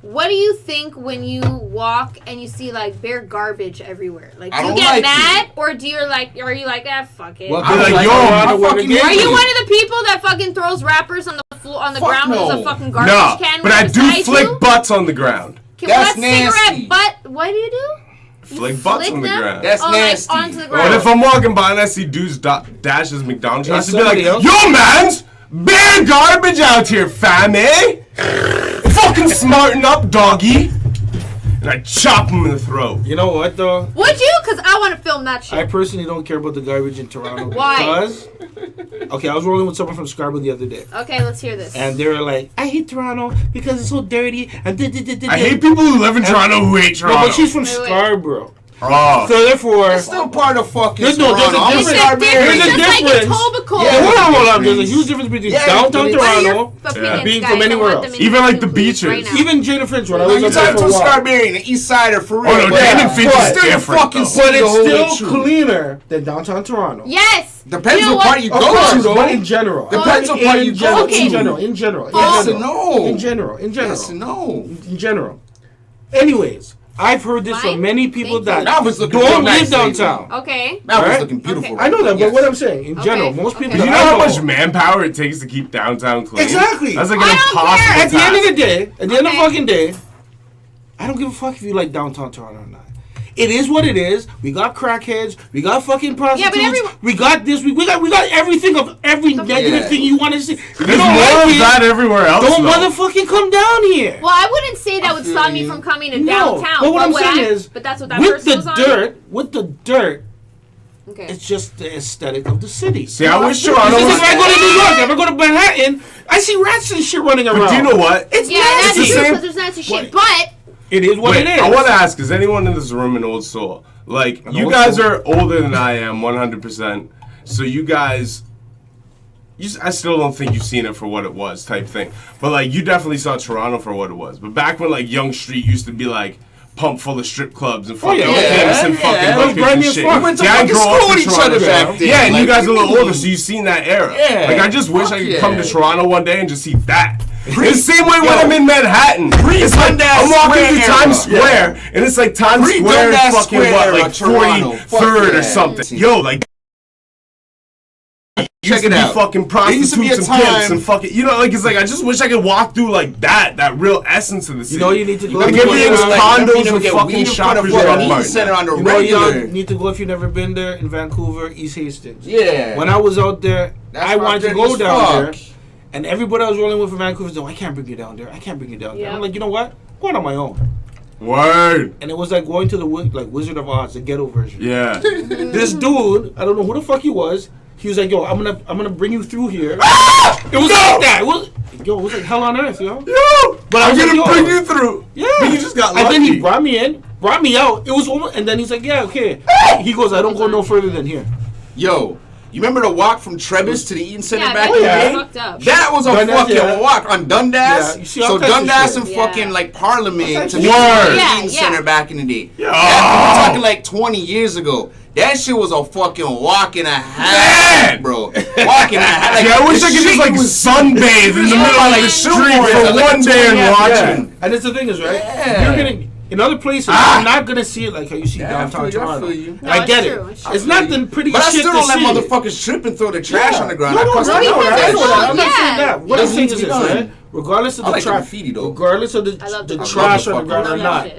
What do you think when you walk and you see like bare garbage everywhere? Like, I do you don't get like mad, or are you like, fuck it? Well, You're like, I'm yo, I I'm fucking gay. Are you hate one of the people that fucking throws wrappers on the floor on the Fuck ground no. with a fucking garbage No, can? but I do beside flick you? butts on the ground. Okay, That's well, that's nasty. cigarette butt. What do you do? You Flick butts flick on the them? ground. That's oh, nasty. Like onto the But ground. if I'm walking by and I see dudes dashes McDonald's, I Yeah, should be like, somebody else- yo, mans, bare garbage out here, fam, eh? Fucking smarten up, doggy. And I chop him in the throat. You know what though? Would you? Because I want to film that shit. I personally don't care about the garbage in Toronto. Why? Because, okay, I was rolling with someone from Scarborough the other day. Okay, let's hear this. And they were like, I hate Toronto because it's so dirty. And I hate people who live in Toronto who hate No, Toronto. but she's from Wait, wait. Scarborough. Oh. So therefore, It's still part of fucking There's no- there's a Toronto. I'm difference. it's a difference, There's a just like in difference. Etobicoke. Yeah, hold on. There's a difference. huge difference between Yeah, downtown but What are your Toronto opinions, being guys? from I anywhere want them else. in Even like the conclusions beaches. right now. Even Jane Finch, when I No, was you're up there talking for to a while. Scarborough, the East Sider for real. Oh, no, but Jane Yeah, Finch but- is still different, fucking though. But the it's whole way still true. cleaner than downtown Toronto. Yes. Depends You know what part you Of go course, to, though. but in general. Depends on part you go general, to. in general. In general. Yes and no. In general. Yes and no. In general. Anyways, I've heard this Mine? from many people Thank you. that Malvin's looking real don't nice live lately. downtown. Okay. Malvin's Right? looking beautiful. Okay. I know that, but Yes. what I'm saying, in general, Okay. most people Okay. Do you that know I how know- much manpower it takes to keep downtown clean? Exactly. That's like I an don't impossible care. At the end of the task. day, at the end of the Okay. fucking day, I don't give a fuck if you like downtown Toronto or not. It is what it is. We got crackheads. We got fucking prostitutes. everyone- we got this. We got everything of every negative Yeah. thing you want to see. If you There's don't more like of it, that everywhere else. don't though. motherfucking come down here. Well, I wouldn't say that would feel stop me you. from coming to No, downtown. but what I'm would saying I- is, but that's what that with person the was on. with the dirt, Okay. it's just the aesthetic of the city. See, I wish Because Toronto if was. I go to New York, if I go to Manhattan, I see rats and shit running around. But do you know what? It's Yeah, that's nasty. the true same- because there's nasty shit. But It is what Wait, it is. I want to ask: is anyone in this room an old soul? Like, An you old guys soul? are older than I am, 100%. So you guys, I still don't think you've seen it for what it was, type thing. But like, you definitely saw Toronto for what it was. But back when like Yonge Street used to be like pumped full of strip clubs and fucking yeah, pimps and yeah, fucking yeah. hookers Grimy and as shit. fuck. We went to Yeah, I fucking grew up school in with each Toronto. other back then. Yeah, and you Like, guys are a little people- older, so you've seen that era. Yeah. Like, I just wish I could come to yeah. Toronto one day and just see that. The same way when I'm in Manhattan. It's like Dundas I'm walking Square through era. Times Square, and it's like Times Square is Dundas fucking Square what, era, like Toronto. 43rd Fuck or yeah. something. Yo, like. Check Used it to be out. fucking There used to be a prostitutes and pimps time- and fucking, you know, like it's like I just wish I could walk through like that real essence of the city. You know you need to go. Like to everything's Toronto. condos with get fucking weed in front of shoppers fucking around Eaton Martin. Center on the You know y'all regular. need to go if you've never been there in Vancouver, East Hastings. Yeah. When I was out there, That's I wanted to dirty go as down fuck. there, and everybody I was rolling with from Vancouver said, "I can't bring you down there. I can't bring you down there." Yeah. I'm like, you know what? I'm going on my own. Word. And it was like going to the like Wizard of Oz, the ghetto version. Yeah. This dude, I don't know who the fuck he was. He was like, "Yo, I'm gonna bring you through here." It was like that. It was like hell on earth, yo. Yo, But I I'm was like, gonna yo. bring you through. Yeah. But you just got lucky. And then he brought me in, brought me out. It was almost, and then he's like, "Yeah, okay." He goes, "I don't go no further than here." Yo, you remember the walk from Trebas to the Eaton Center yeah, back that in was the day? fucked up. That was a Dundas, fucking yeah. walk on Dundas. Yeah, you see all So kinds of Dundas shit. and Yeah. fucking like Parliament to the Word. Yeah, Eaton yeah. Center back in the day. Yeah. We're talking like 20 years ago. That shit was a fucking walk and a half, Man. bro. Walk and a half. Like, Yeah, I wish the I could just shit like was- sunbathe in the middle of the street for like one day and yeah, watch yeah. it. And that's the thing is, right? Yeah. You're gonna in other places. Ah. You're not gonna see it like how you see Yeah, I downtown feel you, I Toronto. feel you. And I No, get it's it. true, it's It's true. not the pretty But I shit still to don't let see. motherfuckers trip and throw the trash Yeah. on the ground. No, I no, cuss no, them no, out. that's what I'm not Yeah. saying that. What I'm Doesn't saying need is to this, be done. right? regardless of the graffiti though. Regardless of the trash on the ground or not,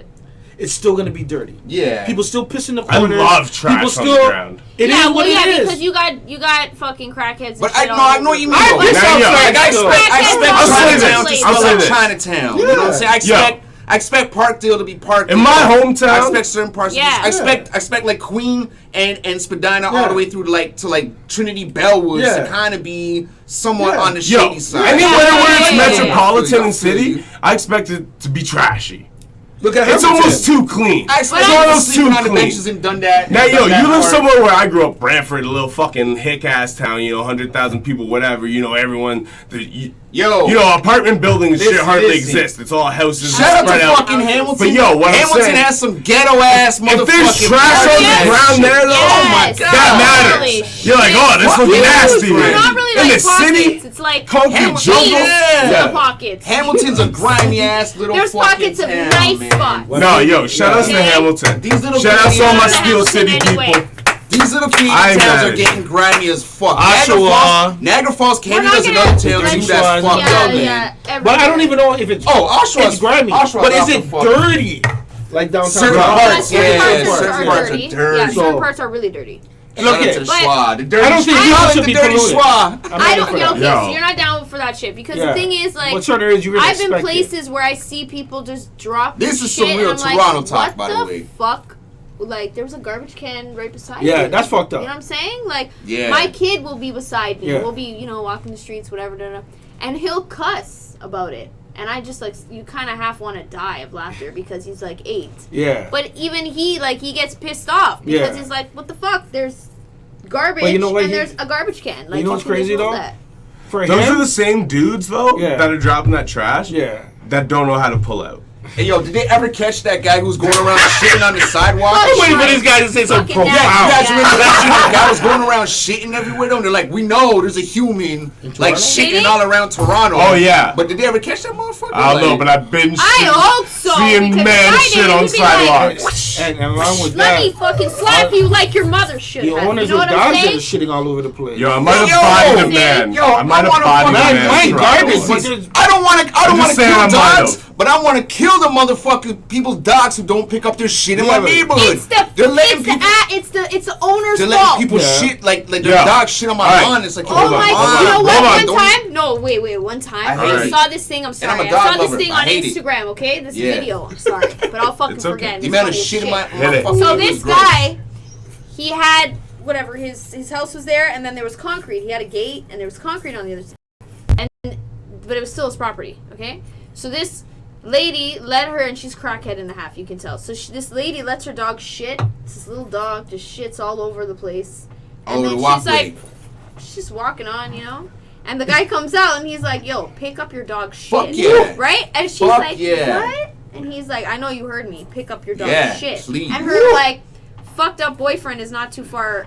it's still gonna be dirty. Yeah. People still piss in the corners. I love trash on the ground. It is what it is. Because you got fucking crackheads. But I know what you mean. I'll say this. Chinatown. You know what I'm saying? I expect Parkdale to be Parkdale. In my hometown, I expect certain parts. Yeah. I expect like Queen and Spadina all the way through to Trinity Bellwoods to kind of be somewhat on the shady side. Anywhere where it's metropolitan and city, I expect it to be trashy. Look at it's almost too clean. I expect almost too clean. Benches and done that. Now, you live somewhere where I grew up, Brantford, a little fucking hick-ass town, 100,000 people, whatever, everyone, apartment buildings shit hardly exist. It's all houses spread out. Shout out to fucking Hamilton. But what Hamilton I'm saying, has some ghetto-ass motherfucking... If there's trash on the ground there, though, oh my God, that matters. You're like, oh, this looks nasty, man. Not really in like the city, it's like concrete jungle. The pockets. Hamilton's a grimy-ass little there's fucking pockets of nice spots. No, shout out to Hamilton. Shout out to all my Steel City people. These little Canadian towns are getting grimy as fuck. Niagara Falls, Canada is another town too that's fucked up, man. But I don't even know if it's Oshawa's grimy. But is it dirty? Like downtown. Certain parts, certain parts are dirty. Yeah, certain parts are really dirty. Look at the schwa. The dirty I don't think you should be schwa. I don't. Okay, so you're not down for that shit because the thing is, like, I've been places where I see people just drop. This is some real Toronto talk, by the way. Fuck. Like, there was a garbage can right beside me. Yeah, that's fucked up. You know what I'm saying? Like, my kid will be beside me. We'll be, walking the streets, whatever, and he'll cuss about it. And I just, like, you kind of half want to die of laughter because he's, like, 8. Yeah. But even he gets pissed off because he's like, what the fuck? There's garbage and there's a garbage can. Like, you know what's crazy, though? Those are the same dudes, though, that are dropping that trash that don't know how to pull out. Hey, did they ever catch that guy who was going around shitting on the sidewalk? I'm waiting for these guys to say something profound. You guys remember that shit? The guy was going around shitting everywhere, though? And they're like, we know there's a human, like, shitting all around Toronto. Oh, yeah. But did they ever catch that motherfucker? I don't know, but I've been seeing men shit on sidewalks. And along with let me fucking slap you like your mother should have. The owners of dogs that are shitting all over the place. I might have bodied a man. I might have bodied a man. I ain't garbage. I don't want to kill dogs, but I want to kill the motherfucking people's dogs who don't pick up their shit in my neighborhood. It's the owner's fault. They're letting people shit like their dogs shit on my lawn. It's like, oh my God! You know what? One time, no, wait. One time, I saw this thing. I'm sorry. I saw this thing on Instagram. Okay, this video. I'm sorry, but I'll fucking forget. The amount of shit in my so this guy, he had whatever. His house was there, and then there was concrete. He had a gate, and there was concrete on the other side. But it was still his property. Okay, so this lady let her, and she's crackhead and a half, you can tell. So this lady lets her dog shit. This little dog just shits all over the place. And then she's like, she's just walking on, And the guy comes out and he's like, yo, pick up your dog's shit. Fuck yeah. Right? And she's like, what? And he's like, I know you heard me. Pick up your dog's shit. Please. And her, like, fucked up boyfriend is not too far,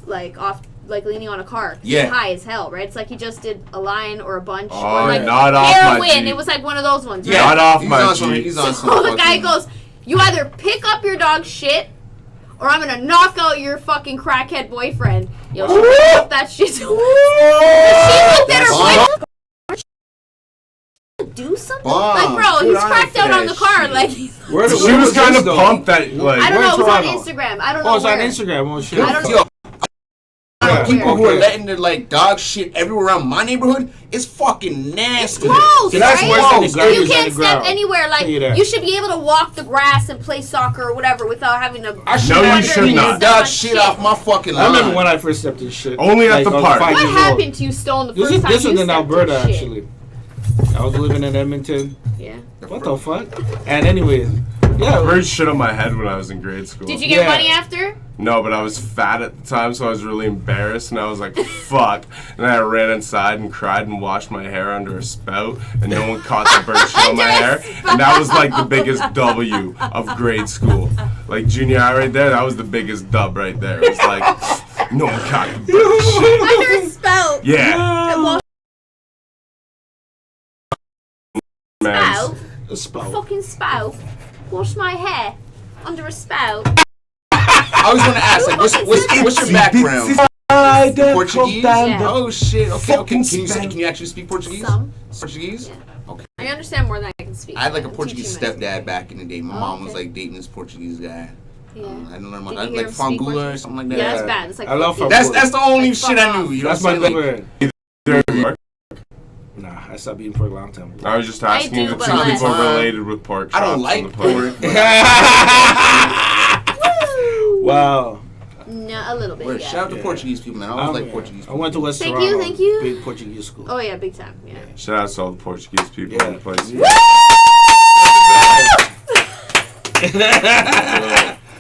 like, off, like, leaning on a car. He's high as hell, right? It's like he just did a line or a bunch. Oh, or like not off heroin. my G. It was like one of those ones. Yeah, right? not off my G. He's on so the guy goes, you either pick up your dog's shit, or I'm gonna knock out your fucking crackhead boyfriend. Yo, she picked up that shit. She looked at her boyfriend. Do something? Like, bro, he's cracked out on the car. Like, she was kind of pumped that, like, I don't know. It was on Instagram. I don't know. Oh, it's on Instagram. Oh, shit. I don't know. People who are letting their like dog shit everywhere around my neighborhood is fucking nasty. Gross, right? You can't step anywhere. Like, you should be able to walk the grass and play soccer or whatever without having to. I should not. Dog shit off my fucking lawn. I remember when I first stepped in shit. Only at the park. What happened to you, Stoan, the first time This you was in Alberta, shit? actually. I was living in Edmonton. Yeah. What the fuck? And anyways, yeah. Birds shit on my head when I was in grade school. Did you get money after? No, but I was fat at the time, so I was really embarrassed, and I was like, fuck. And I ran inside and cried and washed my hair under a spout, and no one caught the bird shit on my hair. And that was like the biggest W of grade school. Like junior high right there, that was the biggest dub right there. It was like, no one caught the bird shit. Under a spout. Yeah. Spout? A spout. Fucking spout. Wash my hair under a spout. I was going to ask, like, what's your background? Portuguese? Yeah. Oh shit. Okay. Can you actually speak Portuguese? Some. Portuguese? Yeah. I understand more than I can speak. I had like a Portuguese stepdad back in the day. My mom was like dating this Portuguese guy. Yeah. I didn't learn much. Like fangula or something like that. Yeah, that's bad. It's like I love fangula. That's the only shit I knew. You know that's my favorite. Nah, I stopped eating pork a long time ago. I was just asking if two people related with pork chops. I don't like pork. Wow. No, a little bit. Yeah. Shout out to Portuguese people, man. I always like Portuguese people. I went to West Toronto. Thank you. Big Portuguese school. Oh yeah, big time. Yeah. Shout out to all the Portuguese people in the place.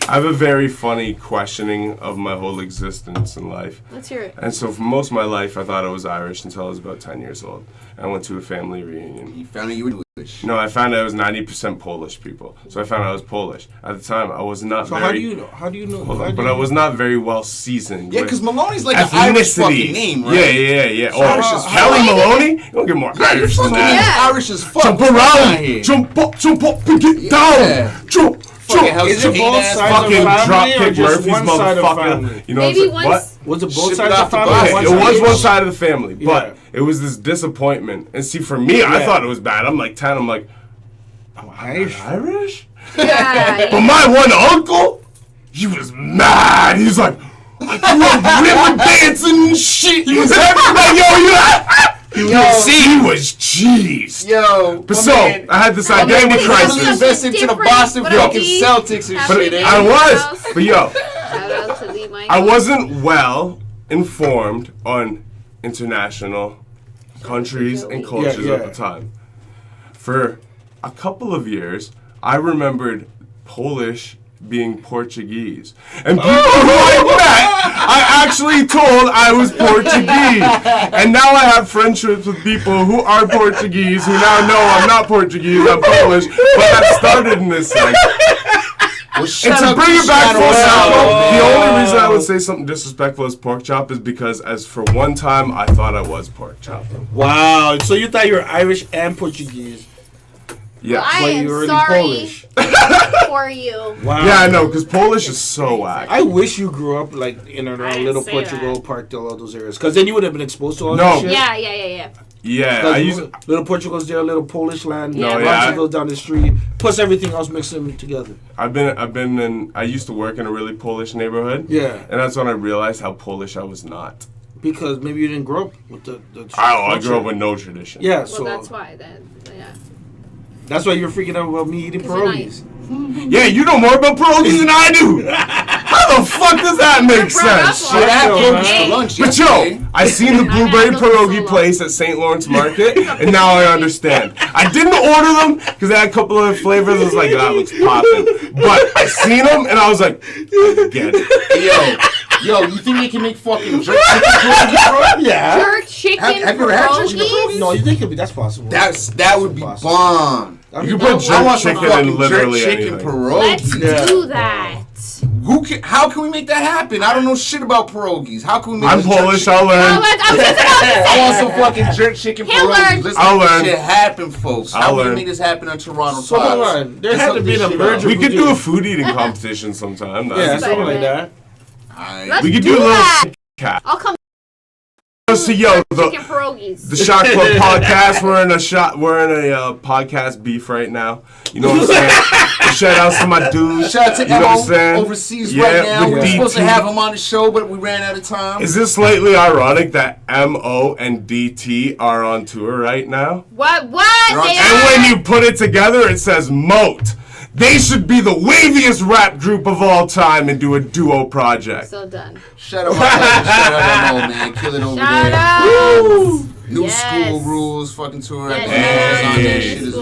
I have a very funny questioning of my whole existence in life. Let's hear it. And so for most of my life, I thought I was Irish until I was about 10 years old. I went to a family reunion. You found out you were Jewish? No, I found out it was 90% Polish people. So I found out I was Polish. At the time, I was not so very... how do you know? But I was not very well seasoned. Yeah, because Maloney's like an Irish fucking name, right? Yeah. So Irish as Kelly Maloney? You don't get more Irish than that. Irish as fuck. Jump around! Jump up, and get down! Jump! Is it both sides fucking of family or Dropkick just Murphys, one side of motherfucker. family? You know Maybe what? Was it both Ship sides it of off the family? bus. It was one side of the family, but it was this disappointment. And see, for me, I thought it was bad. I'm like 10. I'm like, I'm Irish? Yeah. But my one uncle, he was mad. He was like, I grew up river dancing and shit. He was like, he was cheesed. Yo, but so man, I had this identity crisis. You invested into the Boston fucking Celtics and shit. I was, but yo, Shout out to Lee Mike. I wasn't well informed on international countries and cultures at the time. For a couple of years, I remembered Polish being Portuguese. And people who I met, I actually told I was Portuguese. And now I have friendships with people who are Portuguese, who now know I'm not Portuguese, I'm Polish. But that started in this thing. And to bring it back full circle, the only reason I would say something disrespectful as pork chop is because, as for one time, I thought I was pork chop. Wow, so you thought you were Irish and Portuguese. Yeah. Well, I but am you're already sorry Polish. for you. Wow. Yeah, I know, because Polish is so whack. I wish you grew up like in and around Little Portugal, Parkdale, all those areas, because then you would have been exposed to all that shit. Yeah. Yeah, I used Little Portugal's there, Little Polish land. Yeah. Portugal down the street, plus everything else mixed them together. I used to work in a really Polish neighborhood. Yeah. And that's when I realized how Polish I was not. Because maybe you didn't grow up with the I grew up with no tradition. Yeah, Well, so that's why then. Yeah. that's why you're freaking out about me eating pierogies. Yeah, you know more about pierogies than I do. How the fuck does that make sense? Shit, I had pierogies for lunch But yo, I seen the blueberry pierogi place at St. Lawrence Market, and now I understand. I didn't order them because they had a couple of flavors. I was like, that looks popping. But I seen them, and I was like, I get it. Yo, you think they can make fucking jerk chicken pierogies, bro? Yeah. Jerk chicken Have you ever had jerk chicken pierogies? No, you think that's possible? That would be bomb. You can put jerk chicken in literally anything. Let's do that. How can we make that happen? I don't know shit about pierogies. How can we make I'm Polish, I'll learn. I was just about to say. I want some fucking jerk chicken pierogies. Let's I'll make learn. this shit happen, folks. I'll How can learn. we make this happen on Toronto? So hold on. There had to be a merger. We could do a food eating competition sometime. Yeah, something like that. We could do a little cat. I'll come. So yo, Chicken pierogies. the Shot Club podcast. We're in a podcast beef right now. You know what I'm saying? Shout outs to my dude. Shout out to you know what I'm saying? overseas right now. with We were supposed to DT. have him on the show, but we ran out of time. Is this slightly ironic that MO and DT are on tour right now? What? And when you put it together, it says Moat. They should be the waviest rap group of all time and do a duo project. So done. Shout out MO, man. Kill it over Shout there. out. Woo! New school rules, fucking tour. Yes, I think on that shit as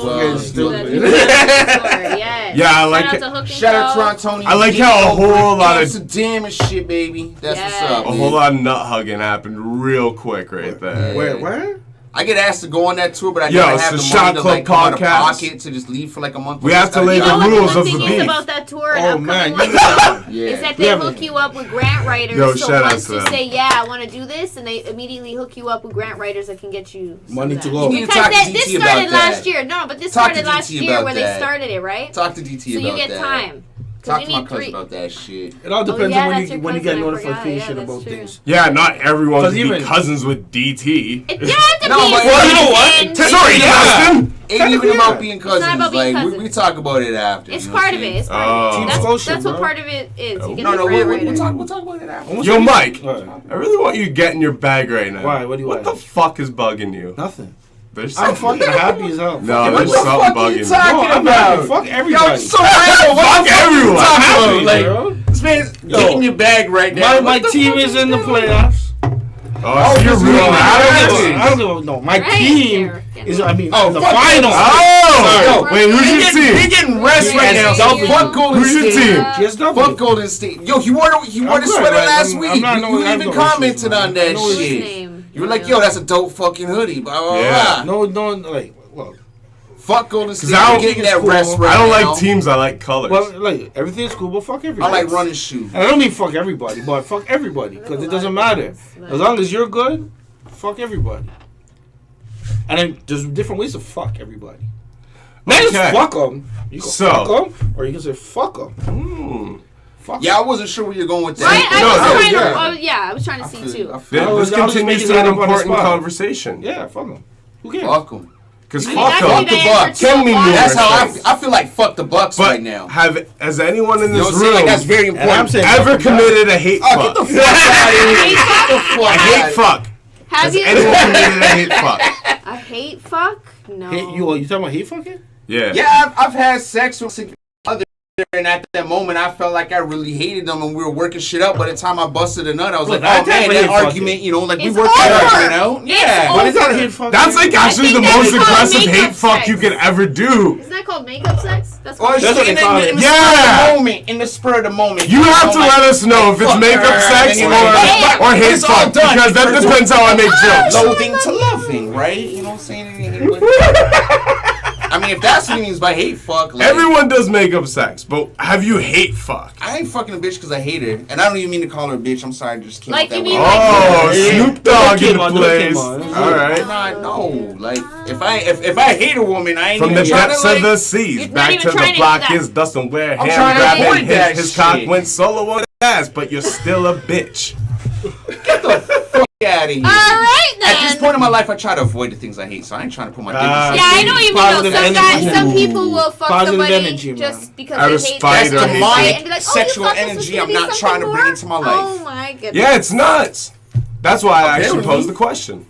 well. Yeah, I like it. Shout out to Tony. I like how a whole lot of Amsterdam and shit, baby. That's what's up. a whole lot of nut hugging happened real quick right there. Wait, what? I get asked to go on that tour, but I Yo, never it's have the the Shot money to Club like go out of podcast. pocket to just leave for like a month. We have to lay the rules of the thing is beef. about that tour and Oh, upcoming man, ones Yeah. is that they hook you up with grant writers. Yo, so shout out once to you them. say, yeah, I want to do this, and they immediately hook you up with grant writers that can get you some Money of to that. go. You need to Because talk to this DT started about last that. year. No, but this Talk to started last DT year about where that. they started it, right? Talk to DT So about you get that. time. Talk to my cousin about that shit. It all depends on when you get notification about things. Yeah, not everyone can be cousins with DT. Yeah, well, you know what? Sorry, Justin. Ain't even about being cousins. Like we talk about it after. It's part of it. It's part of it. That's what part of it is. We'll talk about it after. Yo, Mike, I really want you to get in your bag right now. Why? What do you want? What the fuck is bugging you? Nothing. I'm fucking happy as hell. No, there's something bugging you. Talking about? Fuck everybody. Yo, so fuck everyone. Happy, like, this man's getting your bag right now. My team is in the playoffs. Oh, you're real mad? I don't know. My team is, in the finals. Oh! Wait, who's your team? They're getting rest right now. Fuck Golden State. Who's your team? Fuck Golden State. Yo, he wore the sweater last week. You even commented on that shit. You were like, yo, that's a dope fucking hoodie. Blah, blah, blah. No, like, well. Fuck Golden State. I'm getting that rest right now. I don't like teams, I like colors. Well, like, everything's cool, but fuck everybody. I like running shoes. And I don't mean fuck everybody, but fuck everybody. Because it doesn't matter. As long as you're good, fuck everybody. And then there's different ways to fuck everybody. Not just fuck them. You can fuck them, or you can say fuck them. Yeah, I wasn't sure where you're going with that. I was trying to see too. This continues to an important conversation. Yeah, fuck them. Who cares? Fuck them. Because fuck the Bucks. Tell me that's how I feel like fuck the Bucks right now. Has anyone in this room like that's very important. ever committed a hate fuck? Get the fuck out of here. A hate fuck. Has anyone committed a hate fuck? A hate fuck? No. You talking about hate fucking? Yeah. Yeah, I've had sex with other. And at that moment, I felt like I really hated them, and we were working shit out. By the time I busted a nut, I was like, "Oh man, that argument, like we worked that argument out." Yeah, but it's not hate fuck. That's like actually the most aggressive hate fuck you could ever do. Isn't that called makeup sex? That's what they call it. Yeah, in the spur of the moment. You have to let us know if it's makeup sex or hate fuck, because that depends how I make jokes. Loathing to loving, right? You know what I'm saying? I mean, if that's what he means by hate fuck. Like, everyone does makeup sex, but have you hate fuck? I ain't fucking a bitch because I hate her. And I don't even mean to call her a bitch. I'm sorry, I just came up that way. Snoop Dogg in the place. Alright. No. Like, if I hate a woman, I ain't from even the depths of the seas, back to the block is Dustin Ware. Ham grabbing his cock went solo on his ass, but you're still a bitch. Get the fuck out of here. Alright then. At this point in my life, I try to avoid the things I hate, so I ain't trying to put my dick in. Yeah, I know what you mean. Some people will fuck somebody just because they hate that's demonic sexual energy I'm not trying to bring into my life. Oh my goodness. Yeah, it's nuts. That's why I actually posed the question.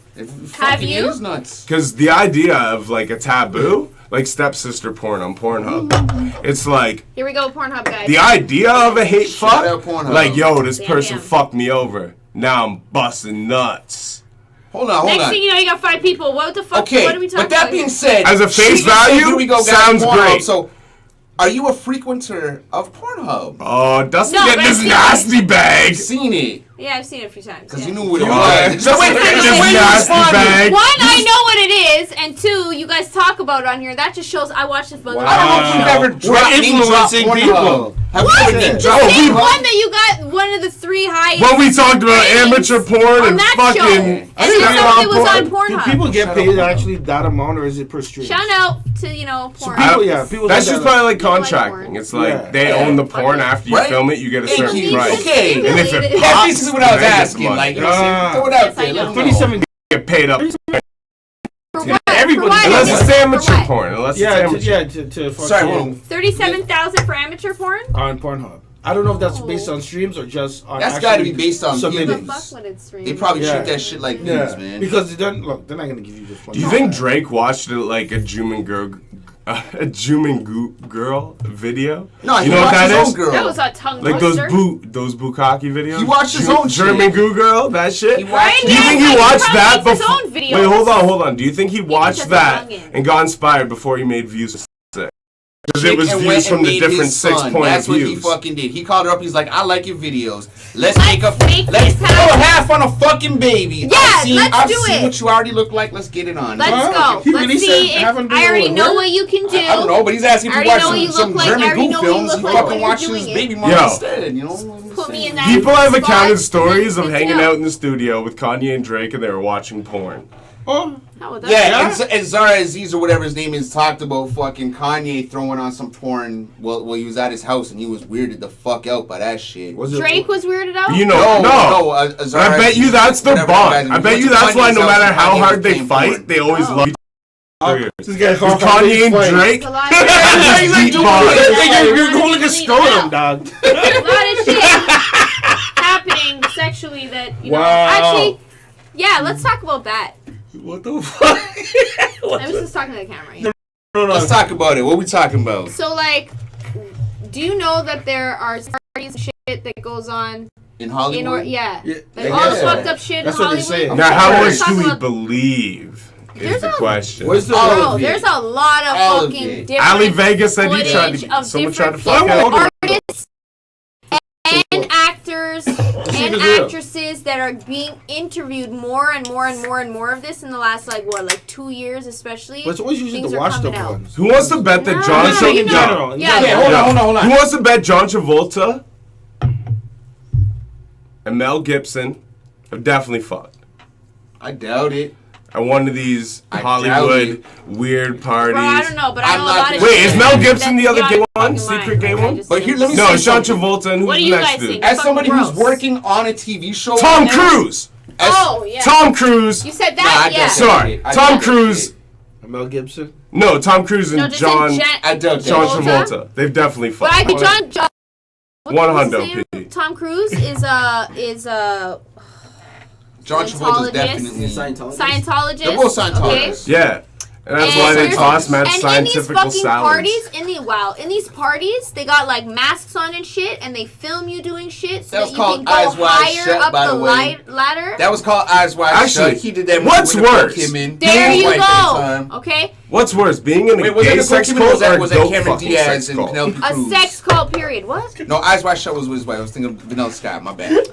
Have you? It is nuts. Because the idea of like a taboo, like stepsister porn on Pornhub, it's like here we go, Pornhub guys. The idea of a hate fuck, like yo, this person fucked me over. Now I'm busting nuts. Hold on. Next thing you know, you got 5 people. What the fuck? Okay, what are we talking but that being said, as a face value, here we go, sounds great. So, are you a frequenter of Pornhub? Oh, Dustin getting this nasty bag. I've seen it. Yeah, I've seen it a few times. Because you knew what it was. So wait, nasty bag. One, I know what it is, and 2, you guys talk about it on here. That just shows I watched this bunch. I don't know if you've ever influencing people. What? Name one that you got one of the 3 highest. When we talked about amateur porn and fucking. And it was on Pornhub. Do people get paid actually that amount, or is it per stream? Shout out to porn. People, that's just probably like contracting. It's like they own the porn after you film it. You get a certain price. Okay. And if it pops, that's basically what I was asking. Like, throw it out there. 37 get paid up. Everybody, unless it's amateur porn. Unless it's amateur. To sorry, 37,000 for amateur porn on Pornhub. I don't know if that's based on streams or just on. That's got to be based on submittings. They probably treat that shit like views, man. Because they're not gonna give you just one. Do you think Drake watched it like a Juman girl video? No, you know what that is? That was a tongue like twister. those bukkake videos. He watched his own German goo girl. That shit. Do you think he watched that before? Wait, hold on. Do you think he watched that and got inspired before he made Views? Because it was views from the different 6 point of views. That's what he fucking did. He called her up. He's like, I like your videos. Let's go half on a fucking baby. Yeah, I've seen what you already look like. Let's get it on. Let's go. Let's see if I already know what you can do. I don't know, but he's asking if you watch some German Goo films. You fucking watch his baby mama instead. You know. Put me in that. People have accounted stories of hanging out in the studio with Kanye and Drake, and they were watching porn. Oh. Yeah, and Zara Aziz or whatever his name is talked about fucking Kanye throwing on some porn while he was at his house, and he was weirded the fuck out by that shit. Drake was weirded out? You know, no. Zara I bet you that's their bond. I bet you that's why no matter how hard they fight, they always love each other. Kanye and Drake. You're going to Stoan, dog. A lot of shit happening sexually that, you know. Actually, yeah, let's talk about that. What the fuck? I was just talking to the camera. Yeah. Let's talk about it. What are we talking about? So, like, do you know that there are parties and shit that goes on in Hollywood? Like all the fucked up shit in Hollywood. Say. Now, how much do we believe? Is the question. There's a lot of fucking different Ali Vega said he tried to. Someone tried to fuck out artists and actors and actresses that are being interviewed more and more and more and more of this in the last 2 years, especially. But it's always usually the washed up ones. Who wants to bet that John Travolta? Hold on. Who wants to bet John Travolta and Mel Gibson have definitely fucked? I doubt it. At one of these Hollywood weird parties. Bro, I don't know, but I know a lot of Wait, is Mel Gibson the other gay one? Secret gay one? But here, let me say John Travolta and who's the next dude? As somebody who's working on a TV show... Tom Cruise! Tom Cruise! You said that? Yeah. Sorry. Tom Cruise... Mel Gibson? No, Tom Cruise and John Travolta. They've definitely fucked. But I think John... 100 Tom Cruise is a John Travolta's definitely Scientologist. They're both Scientologists. Okay? Yeah. And that's why they toss mad scientific salads. In these parties, they got masks on and shit, and they film you doing shit so that you can go higher up the ladder. That was called Eyes Wide Shut. He did that. What's worse? There you go. Okay. What's worse, being in a gay sex cult or a dope sex cult? A sex cult, period. What? No, Eyes Wide Shut was his wife. I was thinking of Vanilla Sky. My bad.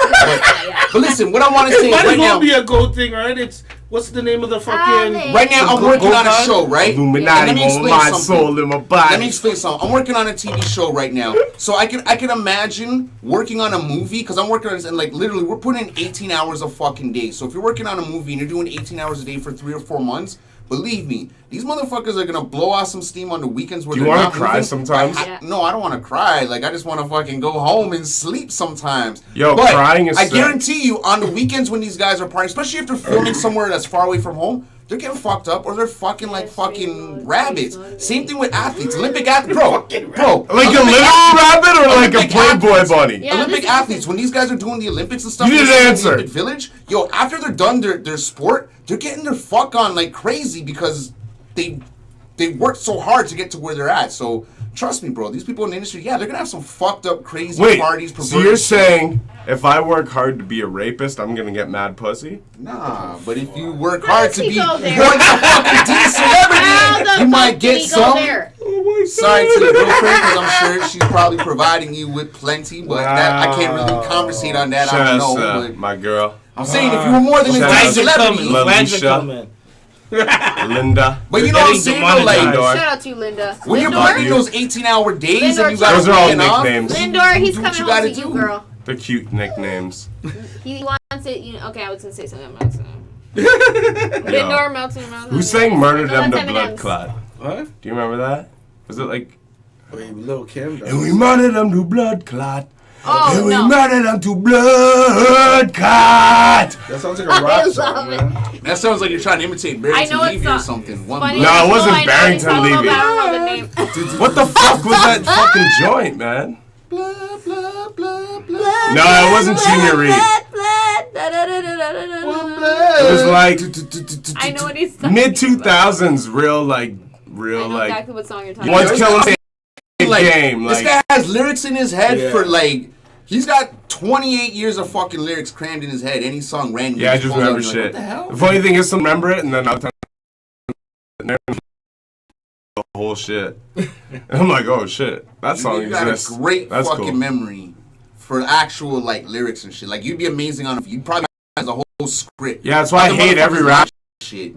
But listen, what I want to say right now. Might be a gold thing, right? It's what's the name of the fucking? Right now, I'm working on a show, right? Illuminati on my soul in my body. Let me explain something. I'm working on a TV show right now, so I can imagine working on a movie because I'm working on and literally we're putting in 18 hours a fucking day. So if you're working on a movie and you're doing 18 hours a day for 3 or 4 months. Believe me, these motherfuckers are gonna blow off some steam on the weekends where they're not moving. Do you want to cry sometimes? No, I don't want to cry. I just want to fucking go home and sleep sometimes. Yo, but crying is sick. Guarantee you, on the weekends when these guys are partying, especially if they're filming somewhere that's far away from home, they're getting fucked up or they're fucking fucking rabbits. Same thing with athletes. Olympic athletes. Bro. Like a literal rabbit or like a Playboy bunny? Yeah, Olympic athletes, when these guys are doing the Olympics and stuff, you didn't answer. Olympic Village, yo, after they're done their sport, they're getting their fuck on like crazy because they worked so hard to get to where they're at. So trust me, bro. These people in the industry, they're gonna have some fucked up, crazy parties. So you're saying if I work hard to be a rapist, I'm gonna get mad pussy? Nah, but if you work hard to be a fucking D celebrity, you might get some. Oh sorry to your girlfriend, because I'm sure she's probably providing you with plenty, but I can't really conversate on that. I don't know. But my girl. I'm saying if you were more than a D celebrity. Linda. But you know what I'm saying? Shout out to you, Linda. When you're working those 18-hour days and you guys are all nicknames. Lindor, he's coming home to you, girl. They're cute nicknames. He wants it. Okay, I was gonna say something about Lindor melting. Who sang "Murder Them to Blood Clot"? What? Do you remember that? Was it like? Lil' Kim. And we murdered them to blood clot. Oh, and we murdered them to blood clot. That sounds like a rock song, man. That sounds like you're trying to imitate Barrington Levy or something. No, it wasn't Barrington Levy. What the fuck was that fucking joint, man? Blah, blah, blah, blah. No, it wasn't Junior Reid. It was like I know what he's talking mid 2000s, real I know exactly what song you're talking about. Once killing game. This guy has lyrics in his head for he's got 28 years of fucking lyrics crammed in his head. Any song randomly. Yeah, I just remember shit. What the hell? The funny thing is, to remember it, and then I'll tell the whole shit. And I'm like, oh shit, that song exists. You got a great That's fucking cool. memory for actual lyrics and shit. You'd be amazing on. You probably has a whole script. Yeah, that's why I hate every rap shit.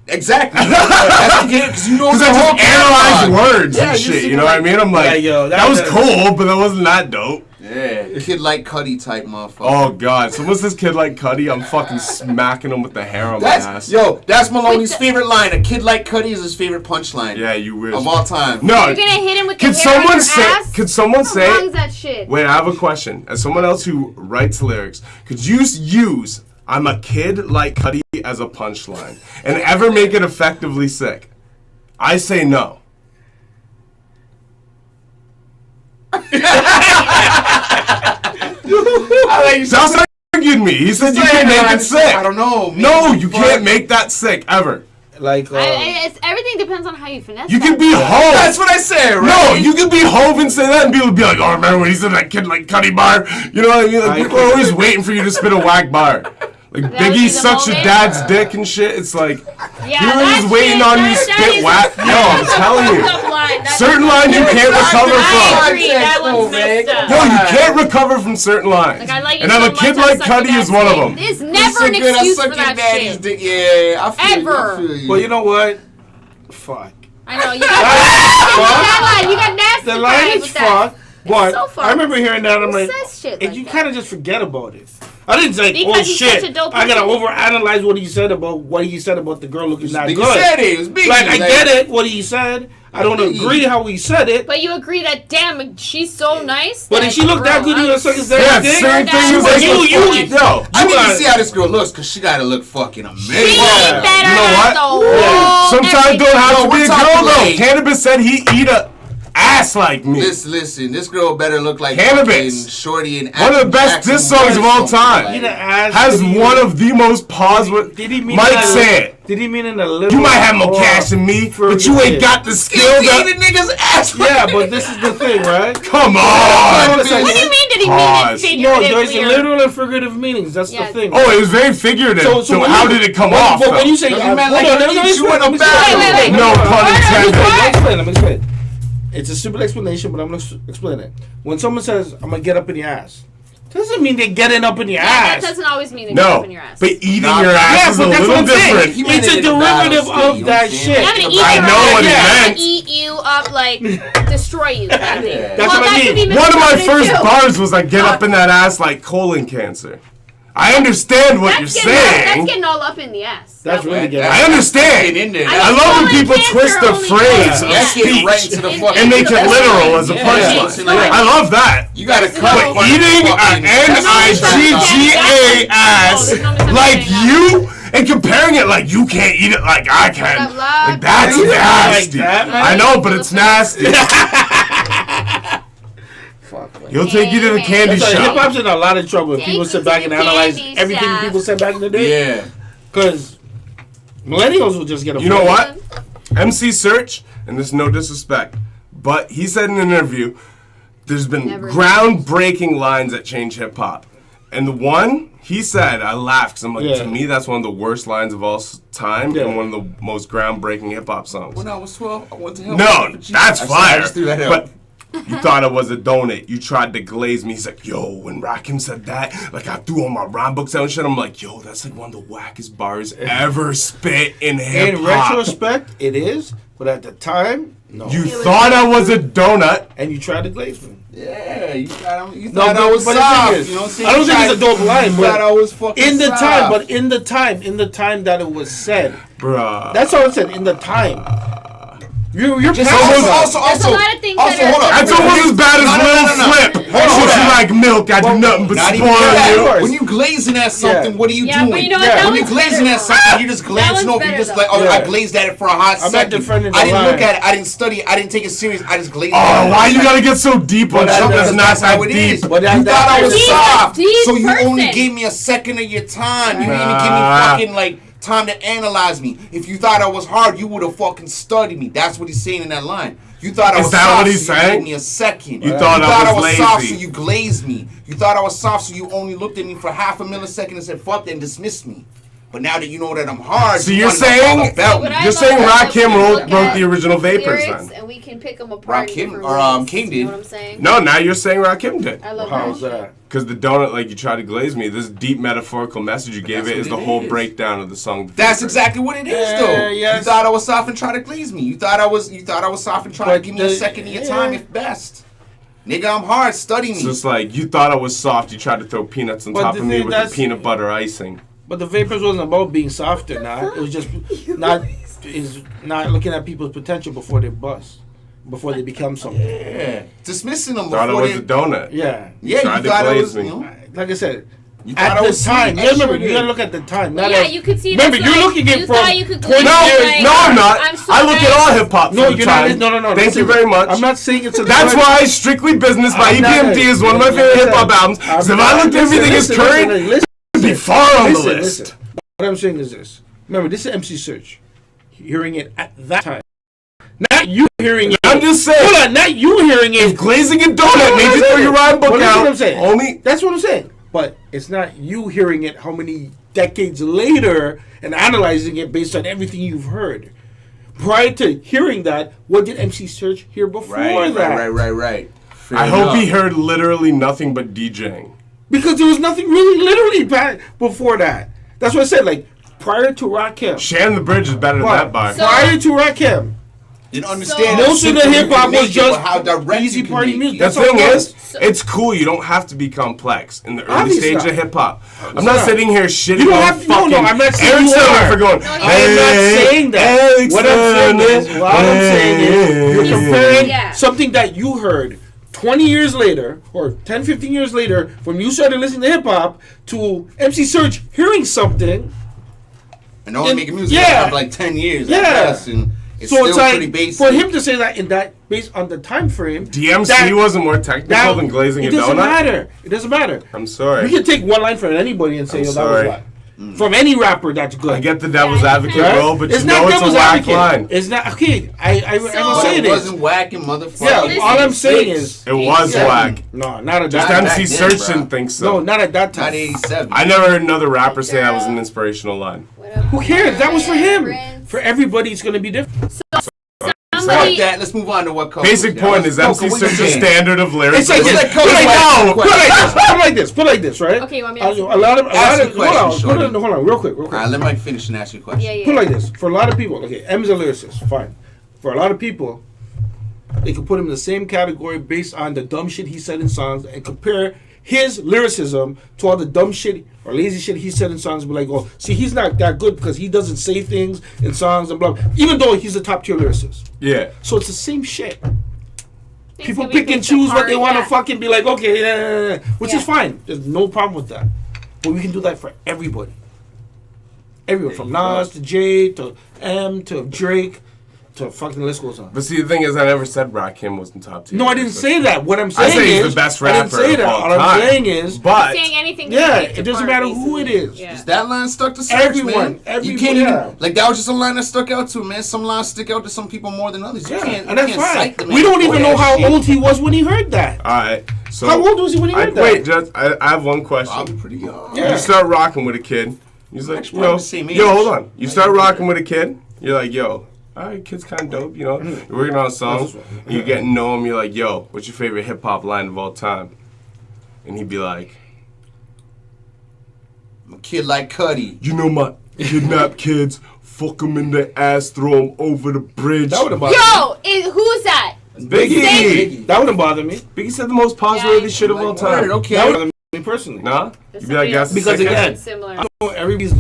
Exactly. That's the game, because you know the whole analyze words and shit. You know what I mean? I'm like, that was cool, but that wasn't that dope. Yeah. Yeah, Kid Like Cudi type motherfucker. Oh God! So what's this Kid Like Cudi? I'm fucking smacking him with the hair on my ass. Yo, that's Maloney's favorite line. A Kid Like Cudi is his favorite punchline. Yeah, you wish. Of all time. No. You're gonna hit him with the hair on your ass? Could someone say? How long is that shit? Wait, I have a question. As someone else who writes lyrics, could you use "I'm a kid like Cudi" as a punchline and ever make it effectively sick? I say no. Josh argued me. He said you can make it sick. I don't know. No, you can't make that sick ever. Like everything depends on how you finesse. You can be Hove. That's what I said, right? No, you can be Hove and say that, and people be like, "Oh, remember when he said that Kid Like Cudi bar?" You know what I mean? Like, people are always waiting for you to spit a whack bar. Like Biggie sucks your dad's dick and shit. It's like you're just waiting on you to spit whack. Yo, I'm telling you, certain lines you can't recover from. I agree. That one's messed up. Yo, you can't recover from certain lines. Like, I like and I'm a Kid Like Cudi is one of them. There's never an excuse for that shit. Yeah, I feel Ever. you. Well, you know what? Fuck. I know you got that line. You got nasty. The line is fuck. But so far. I remember hearing that. I'm like, shit and like you that? kind of just forget about it. I didn't say, Because oh he's shit, such a dope I gotta person. overanalyze what he said about the girl looking that Biggie good. said it. It was Biggie. Like I get it, what he said. I don't agree how he said it. But you agree that damn, she's so nice. But if she looked that good, you gonna suck his Yeah, dick? same thing. She You was like, yo, I need to see how this girl looks, because she gotta look fucking amazing. She better You know what? have Sometimes don't have to be a girl though. like- Cannabis said he eat a ass like me. Listen, this girl better look like Cannabis. fucking Shorty and One of the best Jackson diss songs of all or something time. like Eat that. an ass. Has one of the most pause with. Did he mean Mike that- say it. Did he mean in a little? You might have more cash than me, but you ain't got the skill Eat to. a nigga's ass. Yeah, but this is the thing, right? Come on. What do you mean? Did he mean Pause. it No, figuratively? there's literal and figurative meanings. That's Yeah. the thing. Oh, it was very figurative. So when how you- did it come but- off? But when though? you say, Doesn't hold matter, on, like, let me you explain. in a Let me battle. explain. No pun intended. Let me explain. It's a simple explanation, but I'm gonna explain it. When someone says, "I'm gonna get up in your ass," doesn't mean they're getting up in your That ass. doesn't always mean it's up No, in your ass. but eating Nah, your ass Yeah, is a but that's little what I'm saying. different. He meant It's a it in a battle derivative state, of you know that what I'm shit. saying? I'm gonna eat I you know up, what he I'm meant. gonna eat you up, like destroy you. Kind of thing. That's what I that could mean. be One of my misinterpreted first too. bars was like, "Get up in that ass like colon cancer." I understand what That's you're that's saying. getting all up in the ass. That's really good. I understand. In there. I love when people twist the phrase of That's getting right speech into the fucking. and make it literal as a Yeah. punchline. Yeah. I love that. You gotta But cut. But eating an N-I-G-G-A ass like you and comparing it like you can't eat it like I can. Like that's nasty. I know, but it's nasty. He'll take you to the candy Hip shop. hop's in a lot of trouble if people sit back and analyze everything people said back in the day. Yeah. Because millennials will just get a. You know what? MC Search, and this is no disrespect, but he said in an interview, there's been groundbreaking lines that change hip hop. And the one he said, I laughed because I'm like, to me, that's one of the worst lines of all time and one of the most groundbreaking hip hop songs. When I was 12, I went to hell. No, that's fire. Just threw that out. But you thought I was a donut. You tried to glaze me. He's like, yo, when Rakim said that, like I threw all my rhyme books out and shit. I'm like, yo, that's like one of the wackest bars ever spit in hip hop. In retrospect, it is, but at the time, no. You thought I was a donut, and you tried to glaze me. Yeah, you thought I was but the soft. thing is, You know what I'm saying? I don't think it's a dope line, You thought I was fucking in the soft. time, but in the time that it was said, bruh. that's all it said. In the time, you're Also, There's a lot of things that are- hold on. That's almost as bad as No. Lil Flip. Hold on. You like milk, I do nothing but Not even spoil that. you. When you glazing at something, what are you Yeah, doing? but you know what? That When you one's glazing better. at something, you just That glancing one's over. You better just like, oh, though. I glazed at it for a hot not second. defending the I didn't line. look at it. I didn't study it. I didn't take it serious. I just glazed Oh, at it. why you gotta get so deep on something that's not That's how that it deep? is. But You that- thought I was He's a soft, deep so you only person. gave me a second of your time. You didn't even give me fucking like time to analyze me. If you thought I was hard, you would have fucking studied me. That's what he's saying in that line. You thought I Is was that soft, what he's so you saying? gave me a second. You thought I was soft, lazy. so you glazed me. You thought I was soft, so you only looked at me for half a millisecond and said fuck that and dismissed me. But now that you know that I'm hard, So you you're wanna talk saying about me. But I you're love saying that we Rakim look wrote at the original Vapors lyrics then? and we can pick them apart. Rakim in different or, ways. King You know did. what I'm saying? No, now you're saying Rakim did. I love How's that. that? Because the donut, like you tried to glaze me, this deep metaphorical message you gave that's it is what the it whole is. breakdown of the song. That's exactly what it is, though. yes. You thought I was soft and tried to glaze me. You thought I was soft and tried to But give me a second of your time, if best. Nigga, I'm hard. Study me. It's just like, you thought I was soft. You tried to throw peanuts on top of me with the peanut butter icing. But the vapors wasn't about being soft or not. It was just not looking at people's potential before they bust. Before they become something. Yeah. Dismissing them thought before it was a donut. Yeah. Yeah, you thought it was, like I said, at the time, remember, you gotta look at the time. Yeah, you could see. Remember, you're looking at from 20 years. No, I'm not. I look at all hip hop. No, you're not. No. Thank you very much. I'm not saying it's a. That's why Strictly Business by EPMD is one of my favorite hip hop albums. Because if I looked at everything as current, it'd be far on the list. Listen. What I'm saying is this. Remember, this is MC Search. Hearing it at that time. Not you hearing it. I'm just saying. Hold on, not you hearing it. If glazing a donut made you throw your rhyme book out. That's what I'm saying. Only. That's what I'm saying. But it's not you hearing it how many decades later and analyzing it based on everything you've heard. Prior to hearing that, what did MC Search hear before that? Right. I hope he heard literally nothing but DJing. Because there was nothing really literally before that. That's what I said. Like, prior to Rakim. Shan the Bridge is better than that by. Prior to Rakim. Didn't understand. Most of the hip hop was just how direct easy party music. The thing is, it's cool. You don't have to be complex in the early stage of hip hop. I'm not sitting here shitting on fucking. No, I'm not saying Eric you are. For going. I'm not saying that. What I'm saying is, you're comparing something that you heard 20 years later, or 10, 15 years later, when you started listening to hip hop, to MC Search hearing something. And only making music for like 10 years. And it's so still it's like, pretty basic. for him to say that in that, based on the time frame, DMC wasn't more technical than glazing a donut? It doesn't matter. It doesn't matter. I'm sorry. You can take one line from anybody and say, that was whack. From any rapper, that's good. I get the devil's advocate role, but it's you know it's a whack line. It's not, okay, I will say it wasn't whacking, motherfucker. Yeah, all I'm saying is... It was whack. No, not at that time. Just MC Search didn't think so. No, not at that time. Not 87. I never heard another rapper say that was an inspirational line. Who cares? That was for him. For everybody, it's going to be different. Fuck that. Let's move on to what Coco. Basic point is MC Search's standard of lyrics. It's like this. Put like this, right? Okay, you want me to ask you? Hold on, real quick. All right, let Mike finish and ask you a question. Yeah. Put like this. For a lot of people, okay, M's a lyricist, fine. For a lot of people, they could put him in the same category based on the dumb shit he said in songs and compare his lyricism to all the dumb shit or lazy shit he said in songs and be like, oh, see, he's not that good because he doesn't say things in songs and blah, blah, even though he's a top tier lyricist. Yeah. So it's the same shit. People pick and choose what they want to fucking be like, okay, which is fine. There's no problem with that. But we can do that for everybody. Everyone, from Nas to Jay to M to Drake. To fucking list goes on. But see, the thing is, I never said Rakim wasn't top tier. No, I didn't say that. What I'm saying is, I say he's the best rapper I didn't say that. All I'm saying is, but saying anything. Yeah, it doesn't matter who it is. Yeah. That line stuck to Search, man. You can't even like that was just a line that stuck out to man. Some lines stick out to some people more than others. You can't, and that's fine. We don't even know how old he was when he heard that. All right. So how old was he when he heard that? Wait, Judge, I have one question. Probably pretty young. Yeah. You start rocking with a kid. He's like, yo, hold on. You start rocking with a kid. You're like, yo. All right, kid's kind of dope, you know. You're working on a song, and you're getting to know him. You're like, yo, what's your favorite hip hop line of all time? And he'd be like, I'm a kid like Cuddy. You know my kidnap kids, fuck them in the ass, throw them over the bridge. That wouldn't bother me. Who's that? Biggie. That wouldn't bother me. Biggie said the most positive shit of all time. Okay. That wouldn't bother me personally. Nah? You'd be like, that's because again, similar. I know everybody's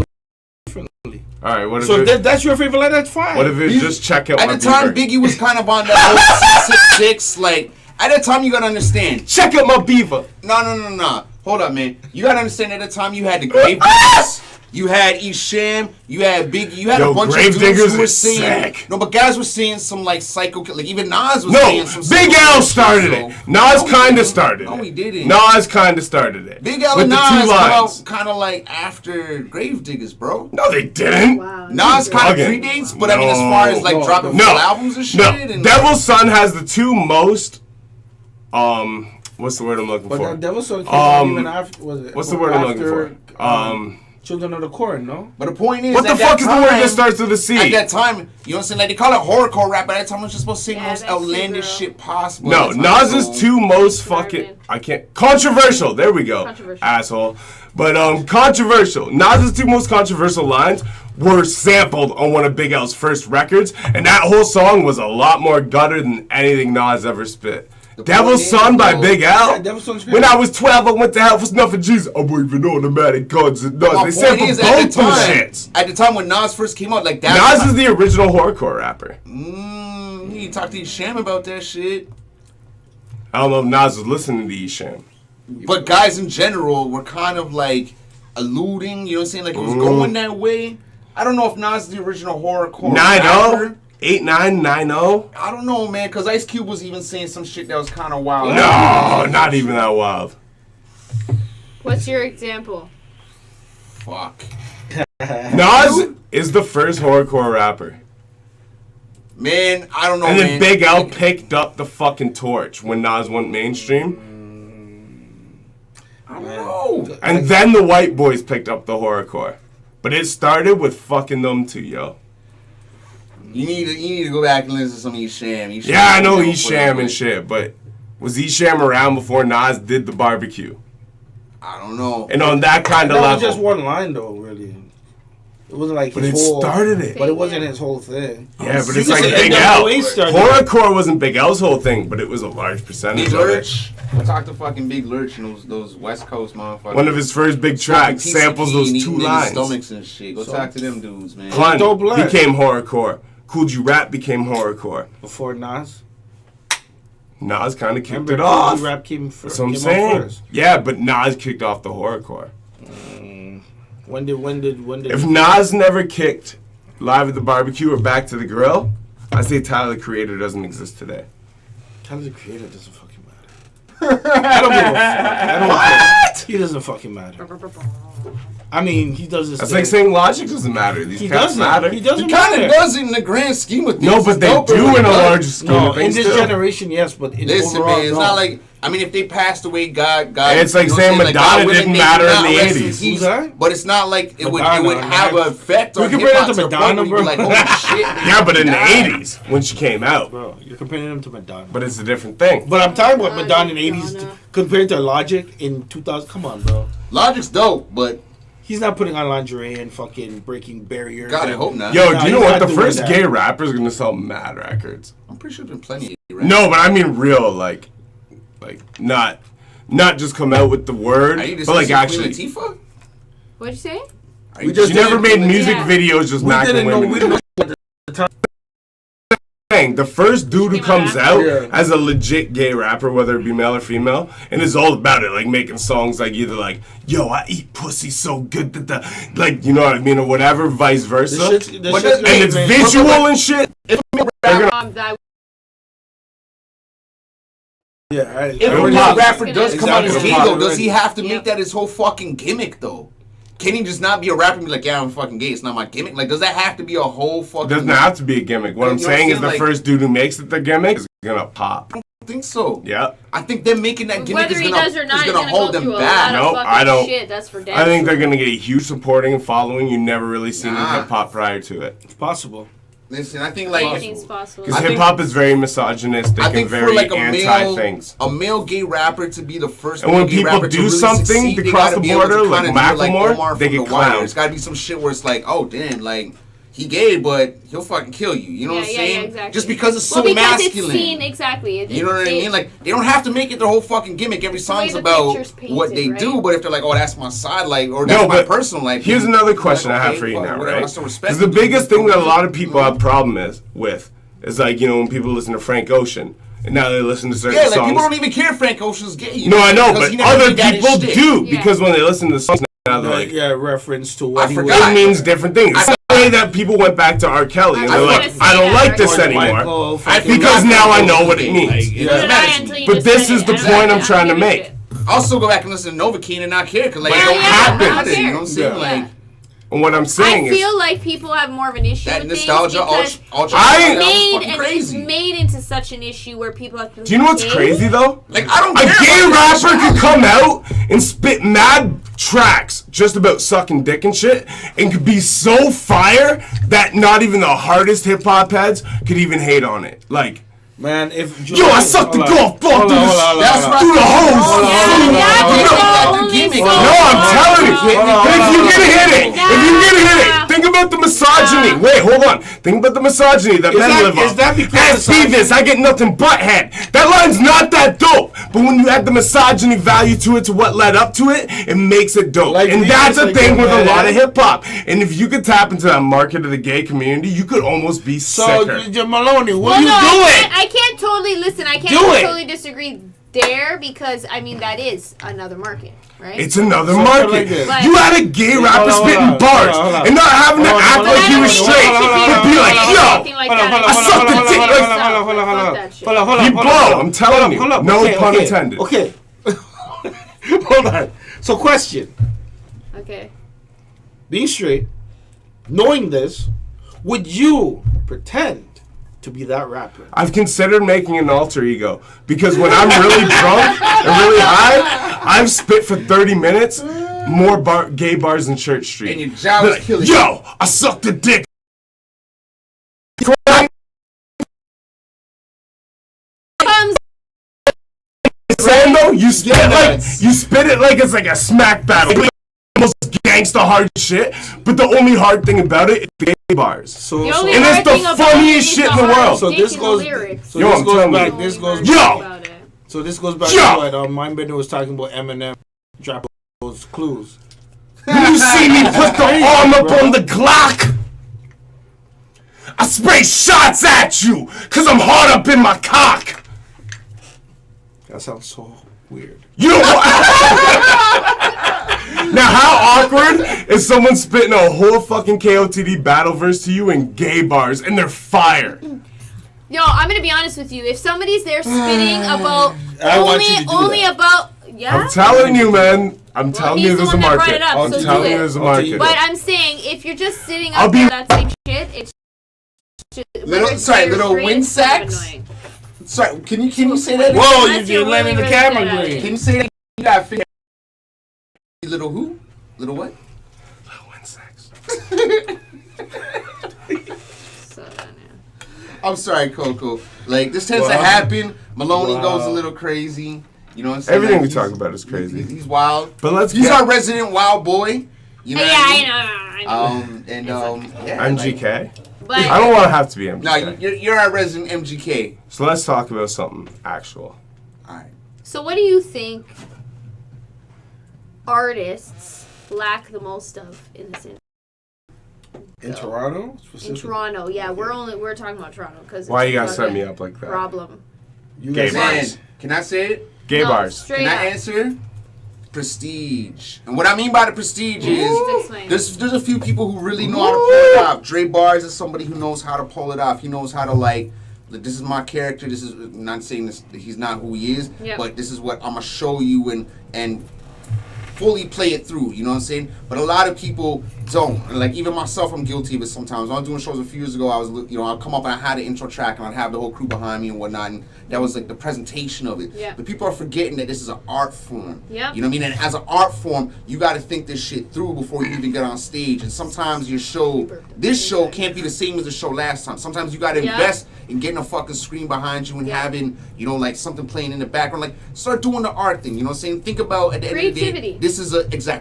differently. All right, what if so if that's your favorite line, that's fine. What if it's just check out at the time beaver? Biggie was kind of on that whole 666, like at the time you gotta understand. Check out my beaver. No. Hold up, man. You gotta understand at the time you had the grave diggers, you had Isham, you had Biggie, you had a bunch of dudes who were saying no, but guys were saying some like psycho, like even Nas was saying some. Big L started it. Nas kind of started it. No, he didn't. Nas kind of started it. Big L and Nas come out kind of like after Grave Diggers, bro. No, they didn't. Wow. Nas kind of predates, but I mean as far as like dropping full albums and shit. No, and Devil's Son has the two most. What's the word I'm looking for? But Devil's Son came out even after. What's the word I'm looking for? Children of the Corn, no? But the point is, what the fuck is the word that starts with a C? At that time, you know what I'm saying? Like, they call it horrorcore rap, but at that time, I was just supposed to sing the most outlandish shit possible. No, Nas's two most fucking... I can't... Controversial. There we go. Asshole. But, controversial. Nas's two most controversial lines were sampled on one of Big L's first records, and that whole song was a lot more gutter than anything Nas ever spit. Devil's Son by Big L. When I was 12, I went to hell for snuffing Jesus. I'm waving automatic guns and nuts. They sampled both those shits. At the time when Nas first came out, like that. Nas is the original horrorcore rapper. You talk to Esham about that shit. I don't know if Nas was listening to Esham. But guys in general were kind of like alluding, you know what I'm saying? Like it was going that way. I don't know if Nas is the original horrorcore rapper. 8990. I don't know, man, because Ice Cube was even saying some shit that was kind of wild. No, not even that wild. What's your example? Fuck. Nas is the first horrorcore rapper. Man, I don't know, and then Big L picked up the fucking torch when Nas went mainstream. I don't know. And then the white boys picked up the horrorcore. But it started with fucking them two, yo. You need to go back and listen to some Esham. Yeah, I know Esham and shit, but was Esham around before Nas did the barbecue? I don't know. And on that kind of level. That was just one line, though, really. It wasn't like his whole... But it started it. But it wasn't his whole thing. Yeah, but it's like Big L. Horrorcore wasn't Big L's whole thing, but it was a large percentage Big of Lurch. We'll talk to fucking Big Lurch and those West Coast motherfuckers. One of his first big tracks samples those two lines. Stomachs and shit. Go talk to them dudes, man. Pun became horrorcore. Cool G Rap became horrorcore. Before Nas? Nas kind of kicked it off. Cool G Rap came first. That's what I'm saying. Yeah, but Nas kicked off the horrorcore. When did? If Nas never kicked Live at the Barbecue or Back to the Grill, I say Tyler the Creator doesn't exist today. Tyler the Creator doesn't fucking matter. I don't give a fuck. What? He doesn't fucking matter. I mean, he does this. That's like saying Logic doesn't matter. These cats matter. He doesn't matter. He kind of does in the grand scheme of things. No, but they do in a large scheme of things. In this generation, yes, but in listen, overall, man, it's not like. I mean, if they passed away, God. It's like saying Madonna didn't matter in the 80s. But it's not like it would have an effect on hip hop to Madonna, bro. Like, holy shit. Yeah, but in the 80s, when she came out. Bro, you're comparing them to Madonna. But it's a different thing. But I'm talking about Madonna in the 80s compared to Logic in 2000. Come on, bro. Logic's dope, but... He's not putting on lingerie and fucking breaking barriers. God, I hope not. Yo, do you know what? The first gay rapper's gonna sell mad records. I'm pretty sure there's been plenty of gay rappers. No, but I mean real, like not just come out with the word, but like actually. Latifah? What'd you say? She never made music videos just macking women. The first dude who comes out as a legit gay rapper, whether it be male or female, and is all about it, like making songs like either like, yo, I eat pussy so good that the, like, you know what I mean, or whatever, vice versa. And it's visual and shit. If a pop rapper does come out as gay, though, does he have to make that his whole fucking gimmick, though? Can he just not be a rapper and be like, yeah, I'm fucking gay, it's not my gimmick? Like, does that have to be a whole fucking... It doesn't have to be a gimmick. What I'm saying is the first dude who makes it the gimmick is gonna pop. I don't think so. Yeah. I think them making that gimmick is gonna hold them back. No, I don't. Shit, that's for I think they're gonna get a huge supporting and following you never really seen in hip-hop prior to it. It's possible. Listen, I think like... Anything's possible. Because hip-hop is very misogynistic and very like anti-things. A male gay rapper to be the first and when people do something to cross the border, like Macklemore, they get clowned. There's gotta be some shit where it's like, oh, damn, like... He gay, but he'll fucking kill you. You know what I'm saying? Exactly. Just because it's so masculine. It's seen, exactly. You know what I mean? Like, they don't have to make it their whole fucking gimmick. Every song's about what they do, but if they're like, oh, that's my side life, or that's my personal life. Here's another question I have for you now, right? Because the biggest thing that a lot of people have problem with is like, you know, when people listen to Frank Ocean, and now they listen to certain songs. Yeah, like, people don't even care if Frank Ocean's gay. No, I know, but other people do, because when they listen to songs now, they're like... Yeah, reference to what he was. It means different things. That people went back to R. Kelly and they're like, I don't like this anymore because now I know what it means. But this is the point I'm trying to make. I'll still go back and listen to Novocaine and not care because like it don't happen. You know what I'm saying? Like, and what I'm saying I feel like people have more of an issue that with nostalgia. It's made into such an issue where people have to. Do you know what's crazy though? Like I don't. A gay rapper could come out and spit mad tracks just about sucking dick and shit, and could be so fire that not even the hardest hip hop heads could even hate on it. Like. Man, if yo, I sucked the golf ball through the hose. No, I'm telling you, if you get hit it, think about the misogyny. Wait, hold on. Think about the misogyny that men live on. Is that because Stevens, I get nothing but head. That line's not that dope. But when you add the misogyny value to it, to what led up to it, it makes it dope. Like, and that's the thing with a lot of hip hop. And if you could tap into that market of the gay community, you could almost be sicker. So, Maloney, will you do it? I can't totally listen. I can't totally disagree there because I mean that is another market, right? It's another market. You had a gay rapper spitting bars and not having to act like he was straight, but be like, yo, I sucked the dick. Hold on. You blow. I'm telling you. No pun intended. Okay. Hold on. So, question. Okay. Being straight, knowing this, would you pretend to be that rapper? I've considered making an alter ego because when I'm really drunk and really high, I've spit for 30 minutes more gay bars than Church Street. And your job is killing yo, I sucked the dick. You spit it like it's like a smack battle. Almost gangsta hard shit, but the only hard thing about it is gay bars. So and it's the funniest shit in the world. So this goes back. So this goes back to what Mindbender was talking about. Eminem dropping those clues. You see me put the arm up on the Glock. I spray shots at you cause I'm hard up in my cock. That sounds so weird. You know what? Now, how awkward is someone spitting a whole fucking KOTD battle verse to you in gay bars and they're fire? Yo, I'm gonna be honest with you. If somebody's there spitting about only about I'm telling you, man. I'm telling you, there's a market. I'm telling you, there's a market. But I'm saying, if you're just sitting up there that same shit, it's little wind sacks. Sorry, can you say that? Whoa, you're letting the camera green. Can you say that? You got figure. Little who? Little what? Little wind sacks. I'm sorry, Coco. Like, this tends to happen. Maloney goes a little crazy. You know what I'm saying? Everything we talk about is crazy. He's wild. But he's our resident wild boy. You know I know. I'm GK. But I don't want to have to be MGK. No, you're our resident MGK. So let's talk about something actual. All right. So what do you think artists lack the most of in this industry? In Toronto? In Toronto, yeah. We're talking about Toronto because why you gotta set me up like that? Problem. Gay bars. Can I say it? Gay bars. Can I answer? Prestige. And what I mean by the prestige is there's a few people who really know how to pull it off. Dre Bars is somebody who knows how to pull it off. He knows how to this is my character. This is not saying this. He's not who he is, but this is what I'm gonna show you and fully play it through. You know what I'm saying? But a lot of people don't. Like even myself, I'm guilty of it sometimes. I was doing shows a few years ago. I'd come up and I had an intro track and I'd have the whole crew behind me and whatnot. And that was like the presentation of it. Yeah. But people are forgetting that this is an art form. Yeah. You know what I mean? And as an art form, you got to think this shit through before you even get on stage. And sometimes this show can't be the same as the show last time. Sometimes you got to invest in getting a fucking screen behind you and having, something playing in the background. Like, start doing the art thing. You know what I'm saying? Think about at the end of the day, this is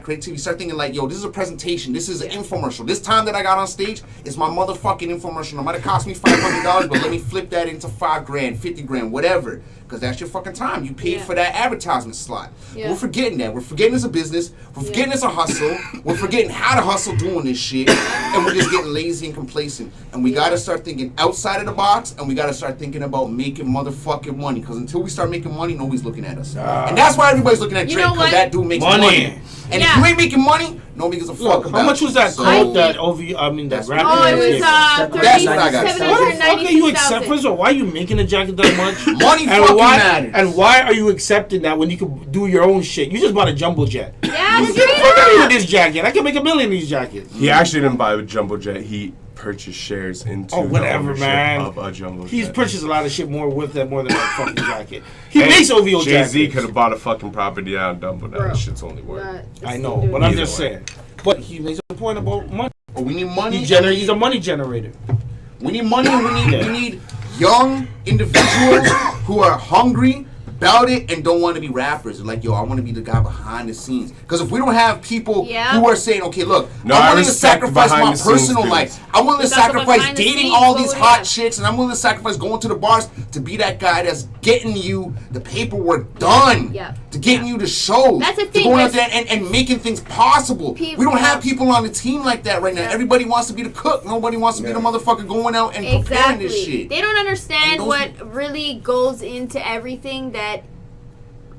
creativity. Start thinking like, this is a presentation. This is an infomercial. This time that I got on stage is my motherfucking infomercial. It might have cost me $500, but let me flip that into $5,000, $50,000, whatever. Because that's your fucking time. You paid for that advertisement slot. Yeah. We're forgetting that. We're forgetting it's a business. We're forgetting it's a hustle. We're forgetting how to hustle doing this shit. And we're just getting lazy and complacent. And we got to start thinking outside of the box. And we got to start thinking about making motherfucking money. Because until we start making money, nobody's looking at us. And that's why everybody's looking at Drake. Because that dude makes money. And if you ain't making money, nobody gives a fuck about it. How much was that code that rap? Oh, it was $37,990. First of all, why are you making a jacket that much? Money fucking matters. And why are you accepting that when you can do your own shit? You just bought a jumbo jet. Yeah, fuck out of this jacket. I can make $1 million in these jackets. He actually didn't buy a jumbo jet. He purchased shares into whatever, man. Of a jumbo jet. He's purchased a lot of shit more than that fucking jacket. He makes OVO jackets. Jay-Z could have bought a fucking property down in Dumbo. Now that shit's only worth. I know, but I'm just saying. But he makes a point about money. Oh, we need money. He's a money generator. We need money. We need young individuals who are hungry, about it and don't want to be rappers. They're like, yo, I want to be the guy behind the scenes. Because if we don't have people who are saying, okay, look, I'm willing to sacrifice my personal life. I'm willing to sacrifice dating all these hot chicks, and I'm willing to sacrifice going to the bars to be that guy that's getting you the paperwork done, to getting you the shows, that's the thing, to going out there and making things possible. We don't have people on the team like that right now. Everybody wants to be the cook. Nobody wants to be the motherfucker going out and preparing this shit. They don't understand what really goes into everything that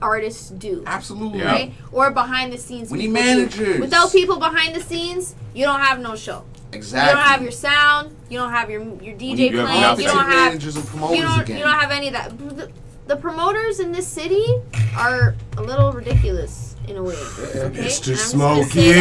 artists do. Absolutely. Right? Or behind the scenes. We need managers. Do. Without people behind the scenes, you don't have no show. Exactly. You don't have your sound. You don't have your DJ playing. You don't have managers and promoters you don't have any of that. The promoters in this city are a little ridiculous in a way. Okay? Mr. Smokey.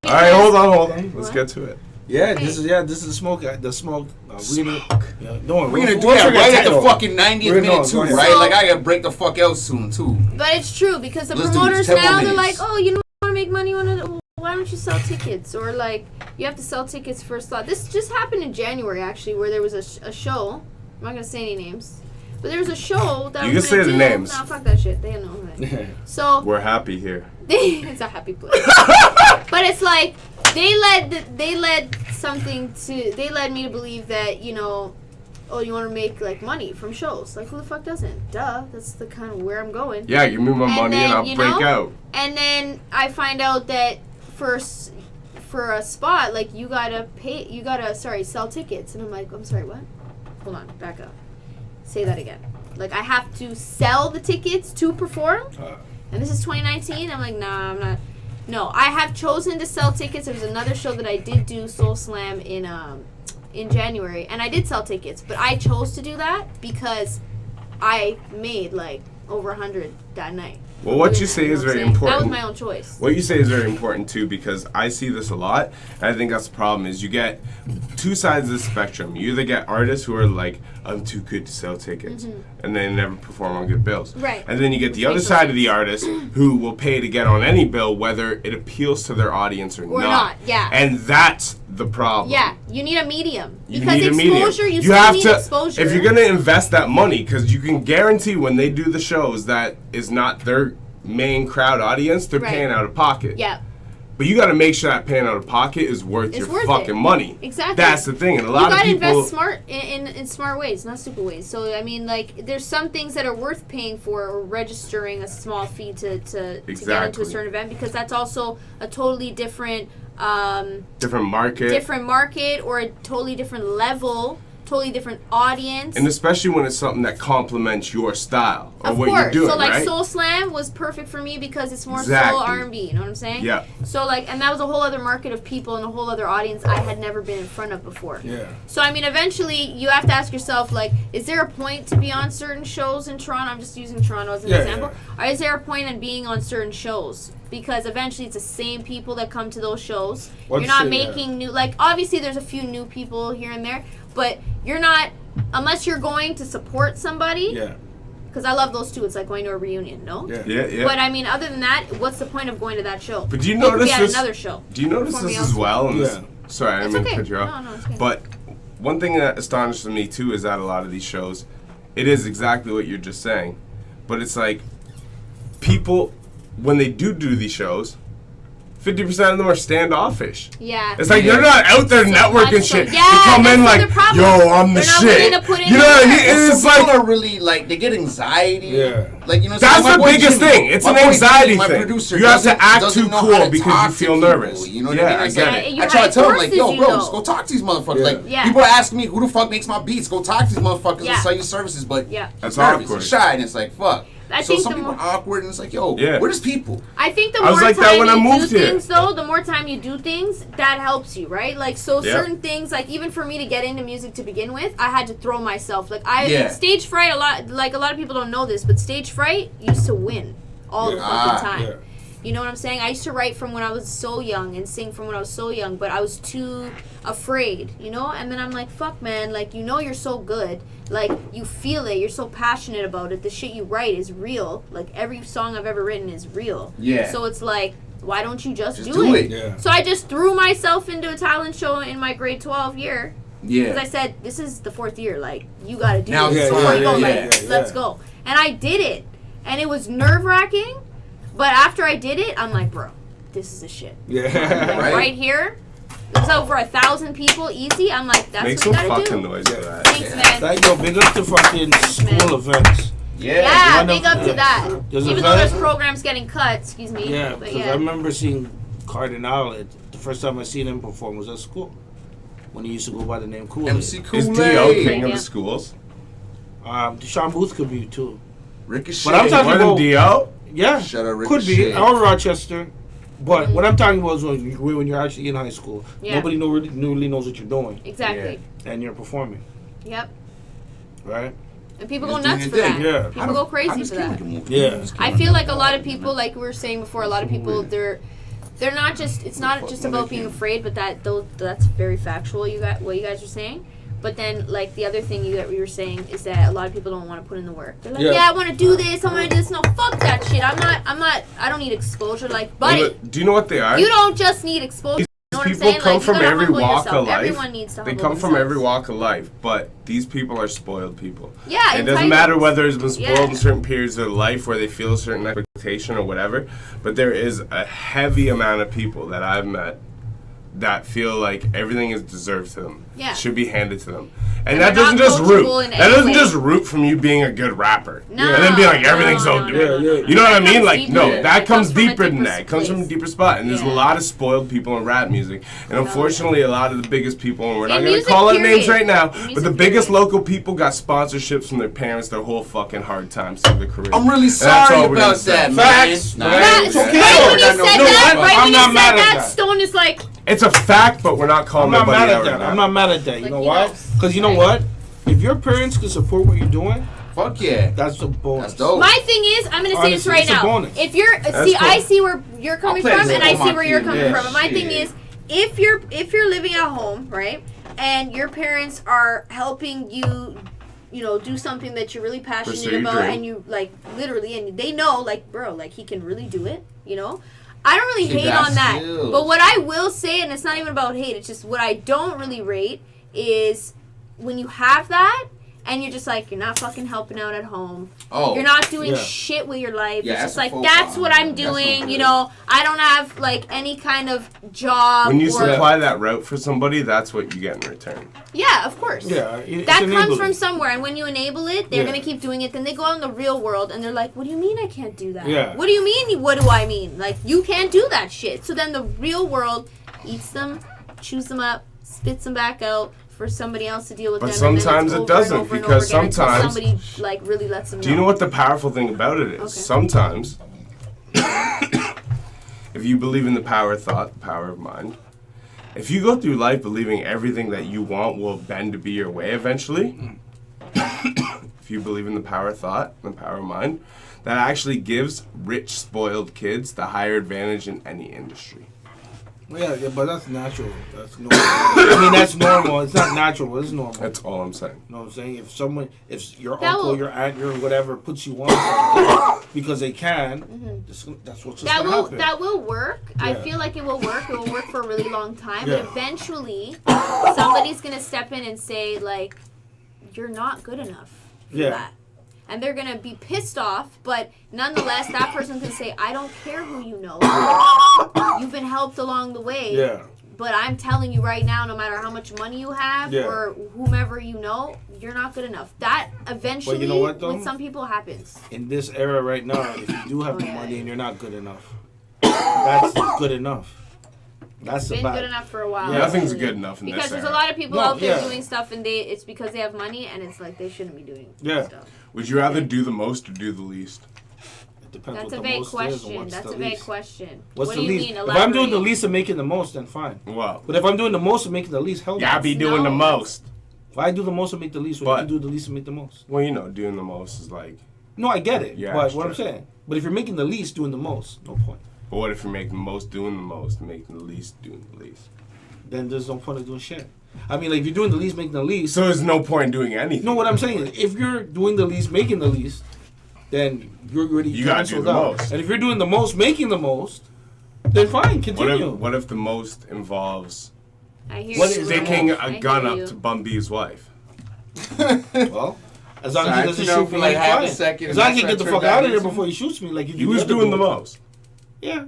All right, hold on. Let's get to it. Yeah, this is the smoke. The smoke. We're gonna do that right at the fucking 90th minute too, right? Like I gotta break the fuck out soon too. But it's true because the promoters now they're like, oh, you want to make money? Why don't you sell tickets? Or like you have to sell tickets for a slot. This just happened in January actually, where there was a show. I'm not gonna say any names, but there was a show that you can say the names. No, fuck that shit. They know that. So we're happy here. It's a happy place. But it's like they led me to believe that, you know, oh, you want to make like money from shows. Like who the fuck doesn't? Duh. That's the kind of where I'm going. Yeah, give me my money and I'll break out. And then I find out that for a spot, like you gotta sell tickets. And I'm like, I'm sorry, what? Hold on, back up. Say that again. Like I have to sell the tickets to perform? And this is 2019? I'm like, nah, I'm not. No, I have chosen to sell tickets. There was another show that I did do, Soul Slam, in January. And I did sell tickets. But I chose to do that because I made, like, over 100 that night. Well, what you say is very important. That was my own choice. What you say is very important, too, because I see this a lot. And I think that's the problem is you get two sides of the spectrum. You either get artists who are like, I'm too good to sell tickets, and they never perform on good bills. Right. And then you get the other side of the artist who will pay to get on any bill, whether it appeals to their audience or not. Yeah. And that's the problem. Yeah, you need a medium. You need exposure, you still need exposure. If you're going to invest that money, because you can guarantee when they do the shows that is not their main crowd audience, they're paying out of pocket. Yeah. But you got to make sure that paying out of pocket is worth your fucking money. Exactly. That's the thing. And a lot of people... You got to invest smart in smart ways, not stupid ways. So, I mean, like, there's some things that are worth paying for or registering a small fee to get into a certain event because that's also a totally different... different market or a totally different level, totally different audience. And especially when it's something that complements your style or what you're doing, so like right? Soul Slam was perfect for me because it's more soul R&B, you know what I'm saying? Yeah. So like, and that was a whole other market of people and a whole other audience I had never been in front of before. Yeah. So I mean, eventually you have to ask yourself, like, is there a point to be on certain shows in Toronto? I'm just using Toronto as an example. Or is there a point in being on certain shows? Because eventually it's the same people that come to those shows. You're not making new, like, obviously there's a few new people here and there, but you're not, unless you're going to support somebody. Yeah. Because I love those too. It's like going to a reunion, no? Yeah. But I mean, other than that, what's the point of going to that show? But do you notice this? Another show. Do you notice this as well? Yeah. Sorry, I didn't mean to cut you off. No, it's okay. But one thing that astonishes me too is that a lot of these shows, it is exactly what you're just saying. But it's like, people, when they do these shows, 50% of them are standoffish. Yeah. It's like, you're not out there networking shit. Yeah, you come in like, yo, I'm the they're shit. Not put in you know what I mean? It's like, like, are really, like, they get anxiety. Yeah. Like, you know, that's the biggest thing. It's an anxiety thing. You have to act too cool because you feel nervous. You know what I mean? I get it. I try to tell them, like, yo, bro, just go talk to these motherfuckers. Yeah. Like, people are asking me, who the fuck makes my beats? Go talk to these motherfuckers and sell you services. But that's nervous awkward. and shy, and it's like, fuck. So some people are awkward, and it's like, yo, we're just people. I think the more like time that when you I moved do here. things, though, the more time you do things, that helps you, right? Like, so certain things, like, even for me to get into music to begin with, I had to throw myself. Like, stage fright, a lot of people don't know this, but stage fright used to win all the fucking time. Yeah. You know what I'm saying? I used to write from when I was so young and sing from when I was so young, but I was too afraid, you know? And then I'm like, fuck, man, like, you know you're so good. Like, you feel it. You're so passionate about it. The shit you write is real. Like, every song I've ever written is real. Yeah. So it's like, why don't you just do it? Yeah. So I just threw myself into a talent show in my grade 12 year. Yeah. Because I said, this is the 4th year. Like, you got to do Now this it's before you time. go. Let's go. And I did it. And it was nerve-wracking. But after I did it, I'm like, bro, this is the shit. Yeah. Like, right here. It was over 1,000 people, easy. I'm like, that's Make what some you gotta fucking do. noise for that. Thanks, man. That, yo, big up to fucking school events. Yeah, big up to that. There's Even though there's programs getting cut, excuse me. Yeah, but because yeah. I remember seeing Cardinal. The first time I seen him perform was at school. When he used to go by the name Kool-Aid. MC Kool-Aid. Is D.O. king of the schools? Deshaun Booth could be too. Ricochet. But I'm talking More than about D.O.? Yeah, Shout out could be Ricochet. or Rochester. But what I'm talking about is when you're actually in high school. Yeah. Nobody really knows what you're doing. Exactly. And you're performing. Yep. Right? And people He's go doing nuts his for thing. that. Yeah. People go crazy for that. Yeah. I feel like a lot of people, like we were saying before, a lot of people they're not just. It's not just about being afraid, but that's very factual. What you guys are saying. But then, like, the other thing you were saying is that a lot of people don't want to put in the work. They're like, yeah, I want to do this. I want to do this. No, fuck that shit. I don't need exposure. Like, buddy. Do you know what they are? You don't just need exposure. You know what I'm People saying? come Like, from you gotta every humble walk yourself. of life. Everyone needs to They humble come from every themselves. walk of life, but these people are spoiled people. Yeah, It doesn't matter entitled. whether it's been spoiled Yeah. in certain periods of life where they feel a certain expectation or whatever, but there is a heavy amount of people that I've met that feel like everything is deserved to them. Yeah. Should be handed to them. And And that they're doesn't not just root. coachable in That any doesn't way. just root from you being a good rapper. No, and then be like, everything's so no, good. no, no, no. You know what I mean? comes Like, deeper. no, That that comes comes from a deeper than deeper that. It comes from a place. deeper spot. And there's a Yeah. lot of spoiled people in rap music. And unfortunately, a lot of the biggest people, and we're not In going to music, call out period. names right now, In but music, the biggest period. local people got sponsorships from their parents their whole fucking hard times through their career. I'm really And that's sorry all we're gonna about say. that, man. Facts. Nah, Facts. it's Okay. Right when you I know said no that, one. right I'm when you not said mad at that, that. Stone is like, It's a fact, but we're not I'm calling not mad nobody at out that. right now. I'm not mad at that. You Like, know he why? knows. Because you know what? If your parents can support what you're doing, Fuck yeah. that's a bonus. That's dope. my thing is, I'm gonna say this Honestly, right it's a now. bonus. If you're That's I cool. see where you're coming play from, this and I on see my where you're kid, coming yeah, from. And my thing shit. is, if you're living at home, right, and your parents are helping you, you know, do something that you're really passionate Pursue your about, dream. and you like literally, and they know, like, bro, like he can really do it, you know. I don't really She hate got on that, skills. but what I will say, and it's not even about hate, it's just what I don't really rate is when you have that. And you're just like, you're not fucking helping out at home. Oh. You're not doing Yeah. shit with your life. Yeah, It's that's just a like, faux that's pas. what I'm That's no doing. good. You know, I don't have, like, any kind of job. When you or, supply that route for somebody, that's what you get in return. Yeah, of course. Yeah, it's That comes enabling. from somewhere. And when you enable it, they're Yeah. going to keep doing it. Then they go out in the real world and they're like, what do you mean I can't do that? Yeah. What do you mean? What do I mean? Like, you can't do that shit. So then the real world eats them, chews them up, spits them back out. For somebody else to deal with But them, and then sometimes it's it over and doesn't, over and because over again until sometimes- somebody like really lets them know. Do you know what the powerful thing about it is? Okay. Sometimes, if you believe in the power of thought, the power of mind, if you go through life believing everything that you want will bend to be your way eventually, if you believe in the power of thought, the power of mind, that actually gives rich, spoiled kids the higher advantage in any industry. Yeah, but that's natural. That's normal. I mean, that's normal. It's not natural, but it's normal. That's all I'm saying. You know what I'm saying? If your That uncle, will- your aunt, your whatever puts you on something because they can, that's what's just that gonna will happen. that will work. I Yeah. feel like it will work. It will work for a really long time. Yeah. But eventually, somebody's gonna step in and say like, "You're not good enough for Yeah. that," and they're gonna be pissed off. But nonetheless, that person can say, "I don't care who you know. You've been helped along the way." Yeah. But I'm telling you right now, no matter how much money you have Yeah. or whomever you know, you're not good enough. That eventually, know what, though? with some people, happens. In this era right now, if you do have Oh, the yeah, money yeah. and you're not good enough, that's good enough. That's Been about good enough for a while. Yeah. Nothing's actually. good enough in Because this there's era. a lot of people No, out there yeah. doing stuff and it's because they have money and it's like they shouldn't be doing Yeah. stuff. Would you rather do the most or do the least? It depends That's what a the vague most is and question. what's That's the a vague least. question. What's what the do you least? mean? If I'm doing the Elaborate. least and making the most, then fine. Well, But if I'm doing the most and making the least, hell yeah, I no. be doing the No. most. If I do the most and make the least, But- you do the least and make the most. Well, you know, doing the most is like. No, I get it. Yeah, but that's what I'm true. saying. But if you're making the least, doing the most, no point. But what if you're making the most doing the most, and making the least doing the least? Then there's no point of doing shit. I mean, like, if you're doing the least, making the least. So there's no point in doing anything. No, what I'm saying is, if you're doing the least, making the least, then you're already You gotta do canceled the out. most. And if you're doing the most, making the most, then fine, What continue. if the most involves I hear you. Sticking a gun up to Bun B's wife. Well, as long as he doesn't shoot me, like half a second. As long as he get the fuck out of there before he shoots me, like he was doing the most. Yeah.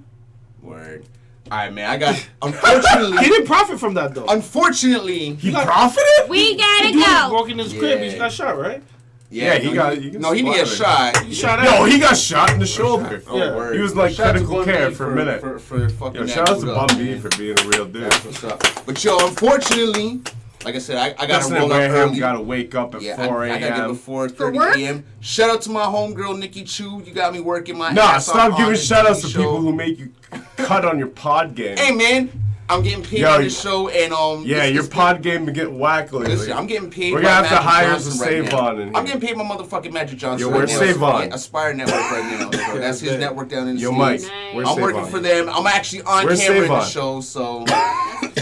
Word. All right, man. I got. Unfortunately, he didn't profit from that though. Unfortunately, he profited. We gotta go. Broke in his crib. He got shot, right? Yeah, he didn't get shot. He shot out. No, he got shot in the shoulder. Word. He was like critical care for a minute. For fucking shout out to Bun B for being a real dude. That's what's up. But yo, unfortunately, like I said, I gotta roll up early. Gotta wake up at 4 a.m. I gotta get before 4:30 a.m. Shout out to my homegirl Nikki Chu. You got me working my ass off. Stop giving shout outs to people who make you cut on your pod game. Hey man, I'm getting paid on this show and your pod game to get whacked lately. Listen, I'm getting paid. We're gonna have to hire some Save On in here. I'm getting paid by motherfucking Magic Johnson. Yo, where's Save On? Aspire Network right now. So that's his network down in the Yo, Mike, I'm working for them. I'm actually on camera in the show, so.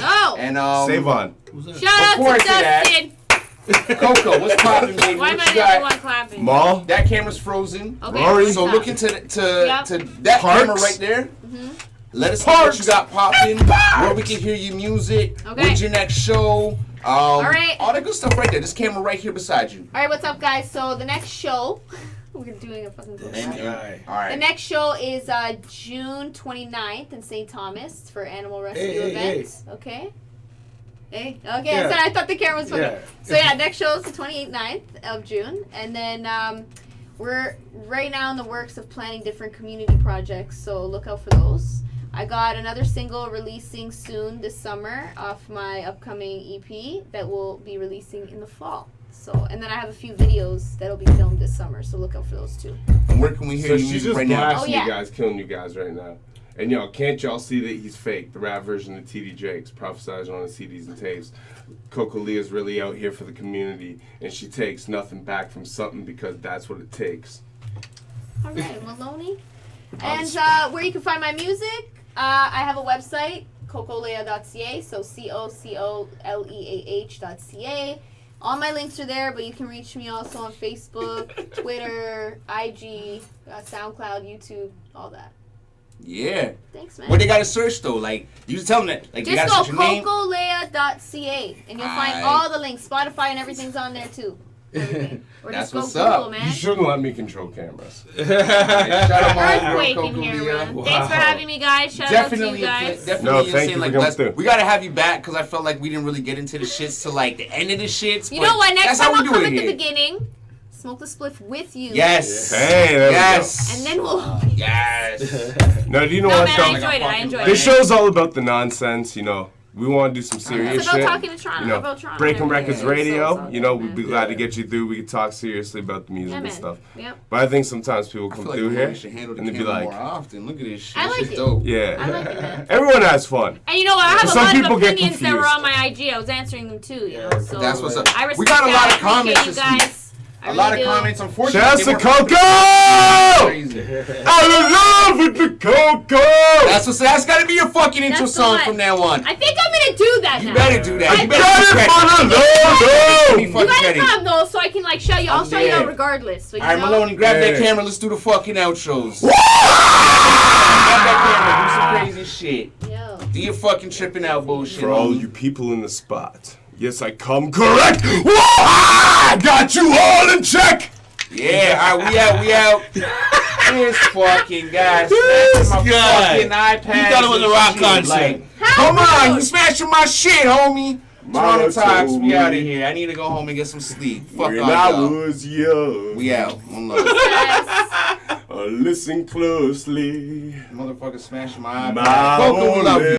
Oh. And Save On. Shout out to Dustin. Coco, what's poppin', baby? Why am I the only one clapping? Maul. That camera's frozen. Okay. Rory. So look into that camera right there. Mm-hmm. Let us know what you got popping, where we can hear your music, when's your next show, all that good stuff right there. This camera right here beside you. All right, what's up, guys? So the next show, we're doing a fucking cool All right. The next show is June 29th in St. Thomas for Animal Rescue events. Hey. Okay. Hey. Okay. Yeah. I thought the camera was fucking. Yeah. So yeah, next show is the 29th of June, and then we're right now in the works of planning different community projects. So look out for those. I got another single releasing soon this summer off my upcoming EP that will be releasing in the fall. So, and then I have a few videos that'll be filmed this summer, so look out for those too. And where can we hear your music right now? You guys, killing you guys right now. And y'all, can't y'all see that he's fake? The rap version of TD Jakes, prophesizing on the CDs and tapes. Coco Leah's really out here for the community, and she takes nothing back from something because that's what it takes. All right, Maloney. And where you can find my music, I have a website, cocoleah.ca, so COCOLEAH.ca. All my links are there, but you can reach me also on Facebook, Twitter, IG, SoundCloud, YouTube, all that. Yeah. Thanks, man. What they gotta search though? Like, you just tell them that. Like, just go cocoleah.ca, and you'll find all the links. Spotify and everything's on there too. Or that's just go what's Google, up. Man. You shouldn't let me control cameras. Earthquake in here, man. Wow. Thanks for having me, guys. Shout out to you guys. Definitely, thank you for coming through. We gotta have you back because I felt like we didn't really get into the shits till like the end of the shits. You know what? Next time I'll come at the beginning. Smoke the spliff with you. Yes. Hey, there we go. And then we'll. Yes. No, do you know what? Man, I enjoyed it. This show's all about the nonsense, you know. We want to do some serious it's about shit. Talking to Toronto, you know, about Toronto. Breaking Records Radio. So you know, we'd be glad to get you through. We could talk seriously about the music and stuff. Yep. But I think sometimes people come through here and they'd be like, more often. Look at this shit. I like it. Dope. Yeah. I like it, man. Everyone has fun. And you know what? I have Some a lot people of get opinions that were confused. on my IG. I was answering them too. You know. So that's what's up. I respect We got a lot of that. comments you this guys. week. A lot of comments, unfortunately. Shout out to Coco! I'm in love with the Coco! That's gotta be your fucking intro song from now on. I think I'm gonna do that now. You better do that. I got it for the Lord! You gotta come though, so I can like show you. I'll show you out regardless. So, alright, Maloney, grab that camera. Let's do the fucking outros. Grab that camera. Do some crazy shit. Yo. Do your fucking tripping out bullshit. For all you people in the spot. Yes, I come correct. I got you all in check. Yeah, alright, we out. This fucking guy smashing my fucking iPad. You thought it was a rock concert. Like, come on, you smashing my shit, homie. Toronto Talks, we out of here. I need to go home and get some sleep. Fuck when all I y'all. was young. We out. One love. Listen closely. Motherfucker smashing my iPad. My Coco, we love you.